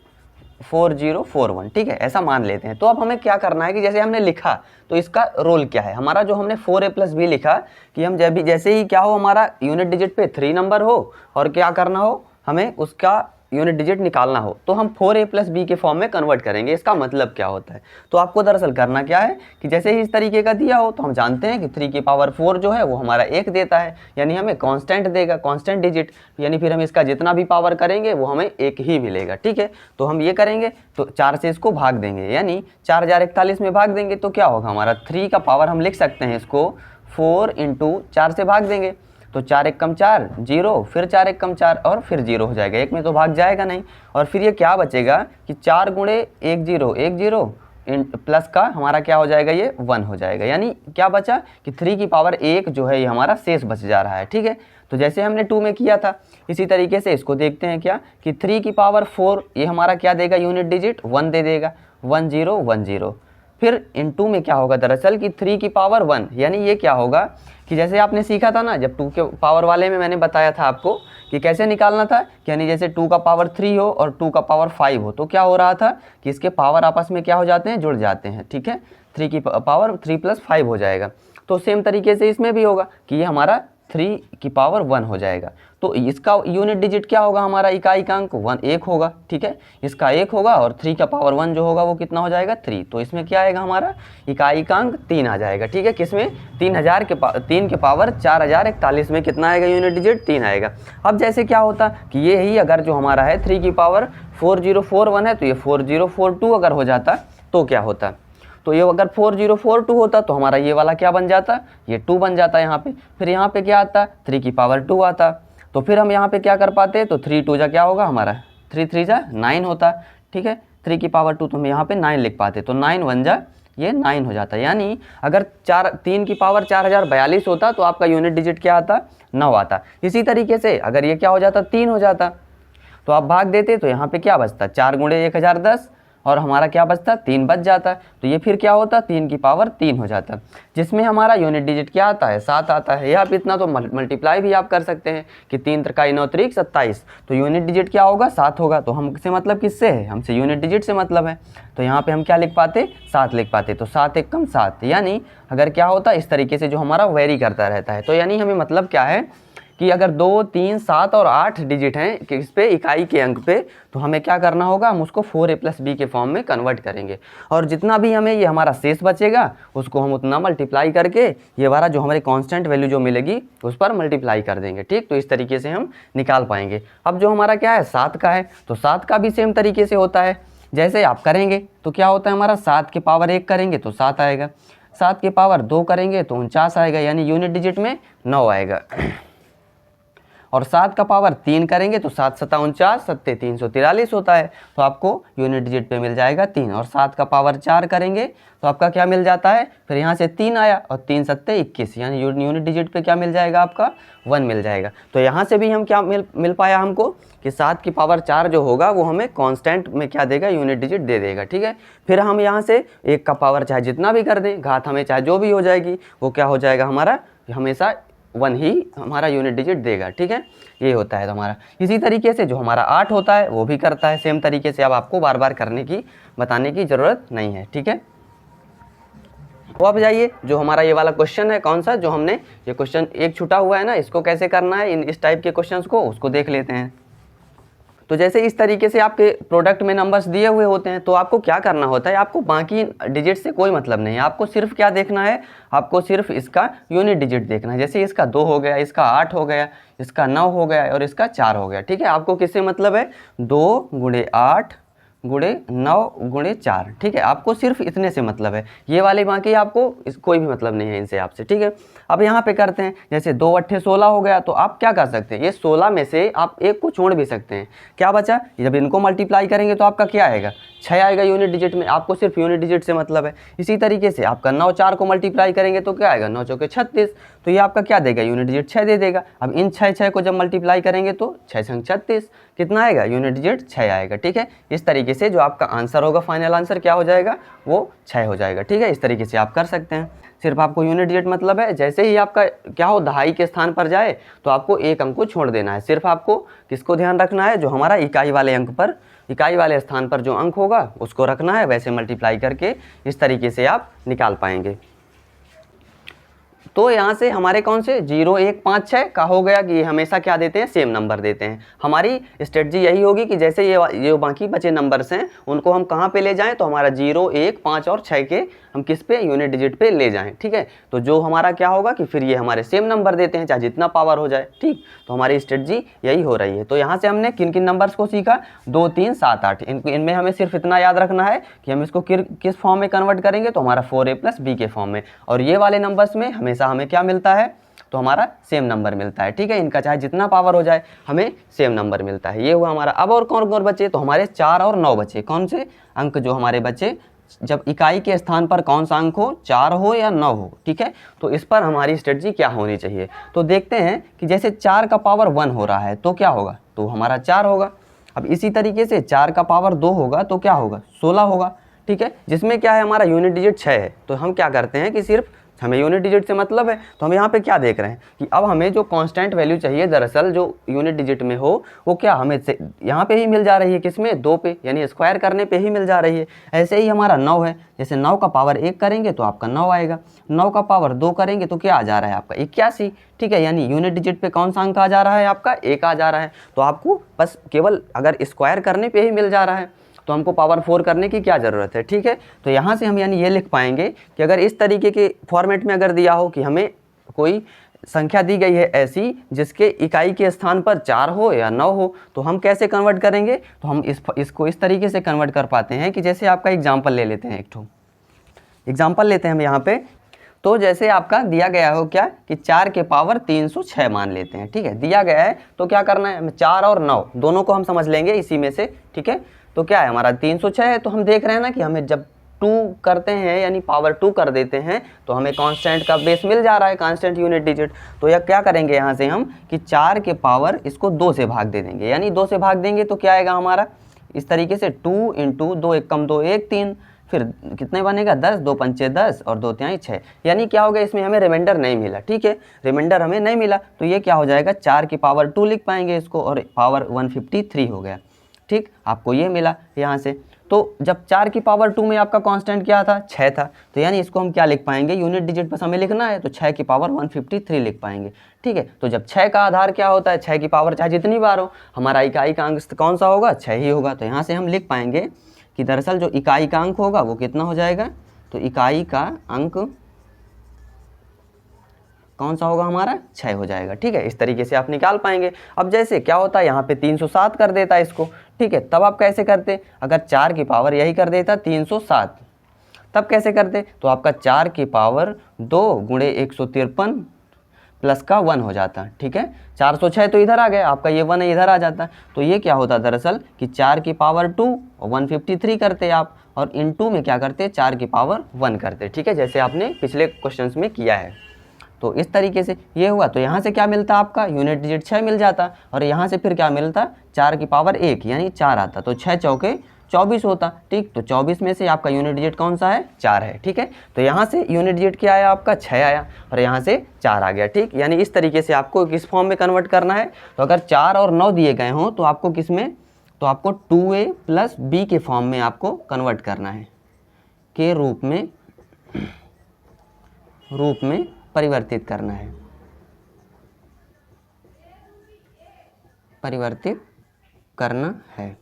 4041। ठीक है, ऐसा मान लेते हैं। तो अब हमें क्या करना है कि जैसे हमने लिखा तो इसका रोल क्या है हमारा, जो हमने 4a + b लिखा, कि हम जब भी जैसे ही क्या हो हमारा यूनिट डिजिट पे 3 नंबर हो और क्या करना हो, हमें उसका यूनिट डिजिट निकालना हो, तो हम 4a + b के फॉर्म में कन्वर्ट करेंगे। इसका मतलब क्या होता है, तो आपको दरअसल करना क्या है कि जैसे ही इस तरीके का दिया हो, तो हम जानते हैं कि 3 की पावर 4 जो है वो हमारा 1 देता है, यानी हमें कांस्टेंट देगा, कांस्टेंट डिजिट, यानी फिर हम इसका जितना भी पावर करेंगे वो हमें 1 ही मिलेगा। ठीक है, तो हम ये करेंगे तो 4 से इसको भाग देंगे, यानी 4041 में भाग देंगे तो क्या होगा हमारा 3 का पावर हम लिख सकते हैं इसको 4 × 4 से भाग देंगे, तो 4 1 = 4 0, फिर 4 1 = 4 और फिर 0 हो जाएगा, एक में तो भाग जाएगा नहीं। और फिर ये क्या बचेगा कि 4 × 1 0 1 0 प्लस का हमारा क्या हो जाएगा, ये 1 हो जाएगा। यानी क्या बचा कि 3 की पावर 1 जो है ये हमारा शेष बच जा रहा है। ठीक है, तो जैसे हमने 2 में किया था इसी तरीके से इसको देखते हैं क्या कि 3 की पावर 4 ये हमारा क्या देगा, यूनिट डिजिट 1 दे देगा, 1 0 1 0। फिर इन 2 में क्या होगा दरअसल कि 3 की पावर 1, यानी ये क्या होगा कि जैसे आपने सीखा था ना, जब 2 के पावर वाले में मैंने बताया था आपको कि कैसे निकालना था, कि यानी जैसे 2 का पावर 3 हो और 2 का पावर 5 हो तो क्या हो रहा था कि इसके पावर आपस में क्या हो जाते हैं, जुड़ जाते हैं। ठीक है, 3 की पावर 3 + 5 हो जाएगा। तो सेम तरीके से इसमें भी होगा कि ये हमारा 3 की पावर 1 हो जाएगा। तो इसका यूनिट डिजिट क्या होगा, हमारा इकाई का अंक 1 होगा। ठीक है, इसका 1 होगा और 3 का पावर 1 जो होगा वो कितना हो जाएगा, 3। तो इसमें क्या आएगा, हमारा इकाई का अंक 3 आ जाएगा। ठीक है, किसमें 3 के पावर 4041 में कितना आएगा, यूनिट डिजिट 3 आएगा। अब जैसे क्या होता कि ये ही अगर जो हमारा है 3 की पावर 4041 है तो ये 4042 अगर हो जाता तो क्या होता, तो ये अगर 4042 होता तो हमारा ये वाला क्या बन जाता, ये 2 बन जाता यहाँ पे। फिर यहाँ पे क्या आता, 3 की पावर 2 आता, तो फिर हम यहाँ पे क्या कर पाते, तो 3 2 जा क्या होगा हमारा, 3 3 जा 9 होता। ठीक है, 3 की पावर 2 तो हम यहाँ पे 9 लिख पाते, तो 9 1 जा ये 9 हो जाता। यानी अगर 3 की पावर 4042 होता तो आपका यूनिट डिजिट क्या आता, 9 आता। इसी तरीके से अगर ये क्या हो जाता, 3 हो जाता तो आप भाग देते, तो यहाँ पे क्या बचता, 4 × 1010 और हमारा क्या बचता, 3 बच जाता। तो ये फिर क्या होता, 3 की पावर 3 हो जाता, जिसमें हमारा यूनिट डिजिट क्या आता है, 7 आता है। या आप इतना तो मल्टीप्लाई भी आप कर सकते हैं कि 3 × 9 = 27, तो यूनिट डिजिट क्या होगा, 7 होगा। तो हमसे मतलब किससे है, हमसे यूनिट डिजिट से मतलब है। तो यहाँ पे हम क्या लिख पाते, 7 लिख पाते। तो 7 × 1 = 7, यानी अगर क्या होता इस तरीके से जो हमारा वेरी करता रहता है। तो यानी हमें मतलब क्या है कि अगर 2 3 7 और 8 डिजिट हैं किस पे, इकाई के अंक पे, तो हमें क्या करना होगा, हम उसको 4a + b के फॉर्म में कन्वर्ट करेंगे। और जितना भी हमें ये हमारा शेष बचेगा उसको हम उतना मल्टीप्लाई करके ये वाला जो हमारे कांस्टेंट वैल्यू जो मिलेगी उस पर मल्टीप्लाई कर देंगे। ठीक, तो इस तरीके से हम निकाल पाएंगे। अब जो हमारा क्या है 7 का है, तो 7 का भी सेम तरीके से होता है। जैसे आप करेंगे तो क्या होता है हमारा, 7 की पावर 1 करेंगे तो 7 आएगा, 7 की पावर 2 करेंगे तो 49 आएगा, यानी यूनिट डिजिट में 9 आएगा। और 7 का पावर 3 करेंगे तो 7 7 49, 7 343 होता है, तो आपको यूनिट डिजिट पे मिल जाएगा 3। और 7 का पावर 4 करेंगे तो आपका क्या मिल जाता है, फिर यहाँ से 3 आया और 3 7 21, यानी यूनिट डिजिट पे क्या मिल जाएगा, आपका 1 मिल जाएगा। तो यहाँ से भी हम क्या मिल पाया हमको कि 7 की पावर 4 जो होगा वो हमें कांस्टेंट में क्या देगा, यूनिट डिजिट दे देगा। ठीक है, फिर हम यहाँ से 1 का पावर चाहे जितना भी कर दें, घात हमें चाहे जो भी हो जाएगी, वो क्या हो जाएगा हमारा, हमेशा 1 ही हमारा यूनिट डिजिट देगा। ठीक है, ये होता है हमारा। इसी तरीके से जो हमारा 8 होता है वो भी करता है सेम तरीके से। अब आपको बार बार करने की बताने की ज़रूरत नहीं है। ठीक है, तो अब जाइए जो हमारा ये वाला क्वेश्चन है, कौन सा, जो हमने ये क्वेश्चन एक छूटा हुआ है ना, इसको कैसे करना है, इस टाइप के क्वेश्चंस को, उसको देख लेते हैं। तो जैसे इस तरीके से आपके प्रोडक्ट में नंबर्स दिए हुए होते हैं तो आपको क्या करना होता है, आपको बाकी डिजिट से कोई मतलब नहीं है, आपको सिर्फ क्या देखना है, आपको सिर्फ इसका यूनिट डिजिट देखना है। जैसे इसका 2 हो गया, इसका 8 हो गया, इसका 9 हो गया और इसका 4 हो गया। ठीक है, आपको किससे मतलब है, 2 × 8 × 9 × 4। ठीक है, आपको सिर्फ इतने से मतलब है, ये वाले बाकी आपको कोई भी मतलब नहीं है इनसे आपसे। ठीक है, अब यहाँ पे करते हैं, जैसे 2 × 8 = 16 हो गया, तो आप क्या कर सकते हैं, ये 16 में से आप एक को छोड़ भी सकते हैं। क्या बचा, जब इनको मल्टीप्लाई करेंगे तो आपका क्या आएगा, 6 आएगा यूनिट डिजिट में, आपको सिर्फ यूनिट डिजिट से मतलब है। इसी तरीके से आपका 9 4 को मल्टीप्लाई करेंगे तो क्या आएगा, 9 चौके 36, तो ये आपका क्या देगा, यूनिट डिजिट 6 दे देगा। अब इन 6 को जब मल्टीप्लाई करेंगे तो 6 × 36 कितना आएगा, यूनिट डिजिट 6 आएगा। ठीक है, इस तरीके से जो आपका आंसर होगा, फाइनल आंसर क्या हो जाएगा, वो 6 हो जाएगा। ठीक है, इस तरीके से आप कर सकते हैं। सिर्फ आपको यूनिट डिजिट मतलब है, जैसे ही आपका क्या हो दहाई के स्थान पर जाए तो आपको एक अंक को छोड़ देना है। सिर्फ आपको किसको ध्यान रखना है, जो हमारा इकाई वाले अंक पर, इकाई वाले स्थान पर जो अंक होगा उसको रखना है, वैसे मल्टीप्लाई करके इस तरीके से आप निकाल पाएंगे। तो यहाँ से हमारे कौन से 0 1 5 6 का हो गया कि ये हमेशा क्या देते हैं, सेम नंबर देते हैं। हमारी स्ट्रेटजी यही होगी कि जैसे ये बाकी बचे नंबर्स हैं उनको हम कहाँ पे ले जाएं, तो हमारा 0 1 5 और 6 के हम किस पे, यूनिट डिजिट पे ले जाएं। ठीक है, तो जो हमारा क्या होगा कि फिर ये हमारे सेम नंबर देते हैं चाहे जितना पावर हो जाए। ठीक, तो हमारी स्ट्रेटजी यही हो रही है। तो यहाँ से हमने किन किन नंबर्स को सीखा, 2 3 7 8, इनमें हमें सिर्फ इतना याद रखना है कि हम इसको किस फॉर्म में कन्वर्ट करेंगे, तो हमारा 4a + b के फॉर्म में। और ये वाले नंबर्स में हमेशा हमें क्या मिलता है, तो हमारा सेम नंबर मिलता है। ठीक है, इनका चाहे जितना पावर हो जाए हमें सेम नंबर मिलता है। ये हुआ हमारा। अब और कौन कौन बचे, तो हमारे 4 और 9 बचे। कौन से अंक जो हमारे बचे, जब इकाई के स्थान पर कौन सा अंक हो, 4 हो या 9 हो, ठीक है। तो इस पर हमारी स्ट्रेटजी क्या होनी चाहिए, तो देखते हैं कि जैसे 4 का पावर 1 हो रहा है तो क्या होगा, तो हमारा 4 होगा। अब इसी तरीके से 4 का पावर 2 होगा तो क्या होगा, 16 होगा, ठीक है। जिसमें क्या है, हमारा यूनिट डिजिट 6 है, तो हम क्या करते हैं कि सिर्फ हमें यूनिट डिजिट से मतलब है, तो हम यहाँ पे क्या देख रहे हैं कि अब हमें जो कांस्टेंट वैल्यू चाहिए दरअसल जो यूनिट डिजिट में हो, वो क्या हमें से यहाँ पे ही मिल जा रही है, किसमें, 2 पे, यानी स्क्वायर करने पे ही मिल जा रही है। ऐसे ही हमारा 9 है, जैसे 9 का पावर 1 करेंगे तो आपका 9 आएगा, 9 का पावर 2 करेंगे तो क्या आ जा रहा है आपका 81, ठीक है। यानी यूनिट डिजिट पे कौन सा अंक आ जा रहा है आपका, 1 आ जा रहा है। तो आपको बस केवल अगर स्क्वायर करने पे ही मिल जा रहा है तो हमको पावर 4 करने की क्या ज़रूरत है, ठीक है। तो यहाँ से हम यानी ये लिख पाएंगे कि अगर इस तरीके के फॉर्मेट में अगर दिया हो कि हमें कोई संख्या दी गई है ऐसी जिसके इकाई के स्थान पर 4 हो या 9 हो, तो हम कैसे कन्वर्ट करेंगे, तो हम इसको इस तरीके से कन्वर्ट कर पाते हैं कि जैसे आपका एग्जाम्पल ले लेते हैं, एक ठो एग्जाम्पल लेते हैं हम यहाँ पे। तो जैसे आपका दिया गया हो क्या कि 4 के पावर 306 मान लेते हैं, ठीक है, दिया गया है। तो क्या करना है, हमें 4 और 9 दोनों को हम समझ लेंगे इसी में से, ठीक है। तो क्या है, हमारा 306 है, तो हम देख रहे हैं ना कि हमें जब 2 करते हैं यानी पावर 2 कर देते हैं तो हमें कांस्टेंट का बेस मिल जा रहा है, कांस्टेंट यूनिट डिजिट। तो यह क्या करेंगे यहाँ से हम कि 4 के पावर इसको 2 से भाग दे देंगे, यानी 2 से भाग देंगे तो क्या आएगा हमारा इस तरीके से 2 इंटू 2 एक कम 2 1 3, फिर कितने बनेगा 10, 2 पंचे 10 और 2 तिहाई 6। यानी क्या हो गया, इसमें हमें रिमाइंडर नहीं मिला, ठीक है, रिमाइंडर हमें नहीं मिला। तो ये क्या हो जाएगा, 4 की पावर 2 लिख पाएंगे इसको और पावर 153 हो गया, ठीक, आपको ये मिला यहाँ से। तो जब 4 की पावर 2 में आपका कांस्टेंट क्या था, 6 था, तो यानी इसको हम क्या लिख पाएंगे, यूनिट डिजिट बस हमें लिखना है तो 6 की पावर 153 लिख पाएंगे, ठीक है। तो जब 6 का आधार क्या होता है, 6 की पावर चाहे जितनी बार हो, हमारा इकाई का अंक कौन सा होगा, 6 ही होगा। तो यहाँ से हम लिख पाएंगे कि दरअसल जो इकाई का अंक होगा वो कितना हो जाएगा, तो इकाई का अंक कौन सा होगा हमारा, 6 हो जाएगा, ठीक है। इस तरीके से आप निकाल पाएंगे। अब जैसे क्या होता है यहाँ पे 307 कर देता है इसको, ठीक है, तब आप कैसे करते, अगर 4 की पावर यही कर देता 307, तब कैसे करते, तो आपका 4 की पावर 2 गुणे 153 प्लस का 1 हो जाता, ठीक है। 406 तो इधर आ गया, आपका ये 1 है इधर आ जाता। तो ये क्या होता दरअसल कि 4 की पावर 2 और 153 करते आप, और इन 2 में क्या करते, 4 की पावर 1 करते, ठीक है, जैसे आपने पिछले क्वेश्चंस में किया है। तो इस तरीके से ये हुआ। तो यहाँ से क्या मिलता आपका, यूनिट डिजिट 6 मिल जाता, और यहाँ से फिर क्या मिलता, 4 की पावर 1 यानी 4 आता, तो 6 चौके 24 होता, ठीक। तो 24 में से आपका यूनिट डिजिट कौन सा है, 4 है, ठीक है। तो यहाँ से यूनिट डिजिट क्या आया आपका, 6 आया, और यहाँ से 4 आ गया, ठीक। यानी इस तरीके से आपको किस फॉर्म में कन्वर्ट करना है, तो अगर 4 और 9 दिए गए हों तो आपको किस में, तो आपको 2a प्लस b के फॉर्म में आपको कन्वर्ट करना है, के रूप में परिवर्तित करना है, परिवर्तित करना है,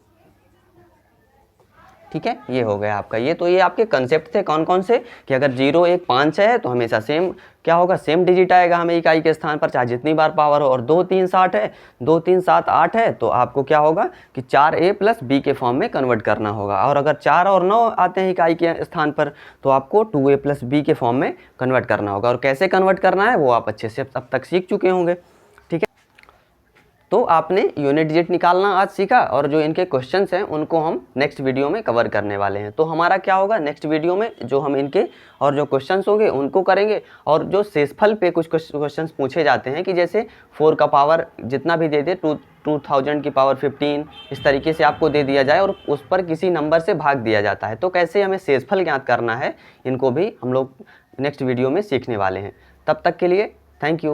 ठीक है। ये हो गया आपका, ये तो ये आपके कंसेप्ट थे कौन कौन से, कि अगर 0 1 5 6 है तो हमेशा सेम क्या होगा, सेम डिजिट आएगा हमें इकाई के स्थान पर चाहे जितनी बार पावर हो, और 2 3 7 है, 2 3 7 8 है, तो आपको क्या होगा कि 4a प्लस b के फॉर्म में कन्वर्ट करना होगा। और अगर 4 और 9 आते हैं इकाई के स्थान पर तो आपको 2a प्लस b के फॉर्म में कन्वर्ट करना होगा। और कैसे कन्वर्ट करना है वो आप अच्छे से अब तक सीख चुके होंगे, ठीक है। तो आपने यूनिट डिजिट निकालना आज सीखा, और जो इनके क्वेश्चंस हैं उनको हम नेक्स्ट वीडियो में कवर करने वाले हैं। तो हमारा क्या होगा, नेक्स्ट वीडियो में जो हम इनके और जो क्वेश्चंस होंगे उनको करेंगे, और जो शेषफल पे कुछ क्वेश्चंस पूछे जाते हैं कि जैसे 4 का पावर जितना भी दे दे 2000 की पावर 15 इस तरीके से आपको दे दिया जाए और उस पर किसी नंबर से भाग दिया जाता है, तो कैसे हमें शेषफल ज्ञात करना है, इनको भी हम लोग नेक्स्ट वीडियो में सीखने वाले हैं। तब तक के लिए थैंक यू।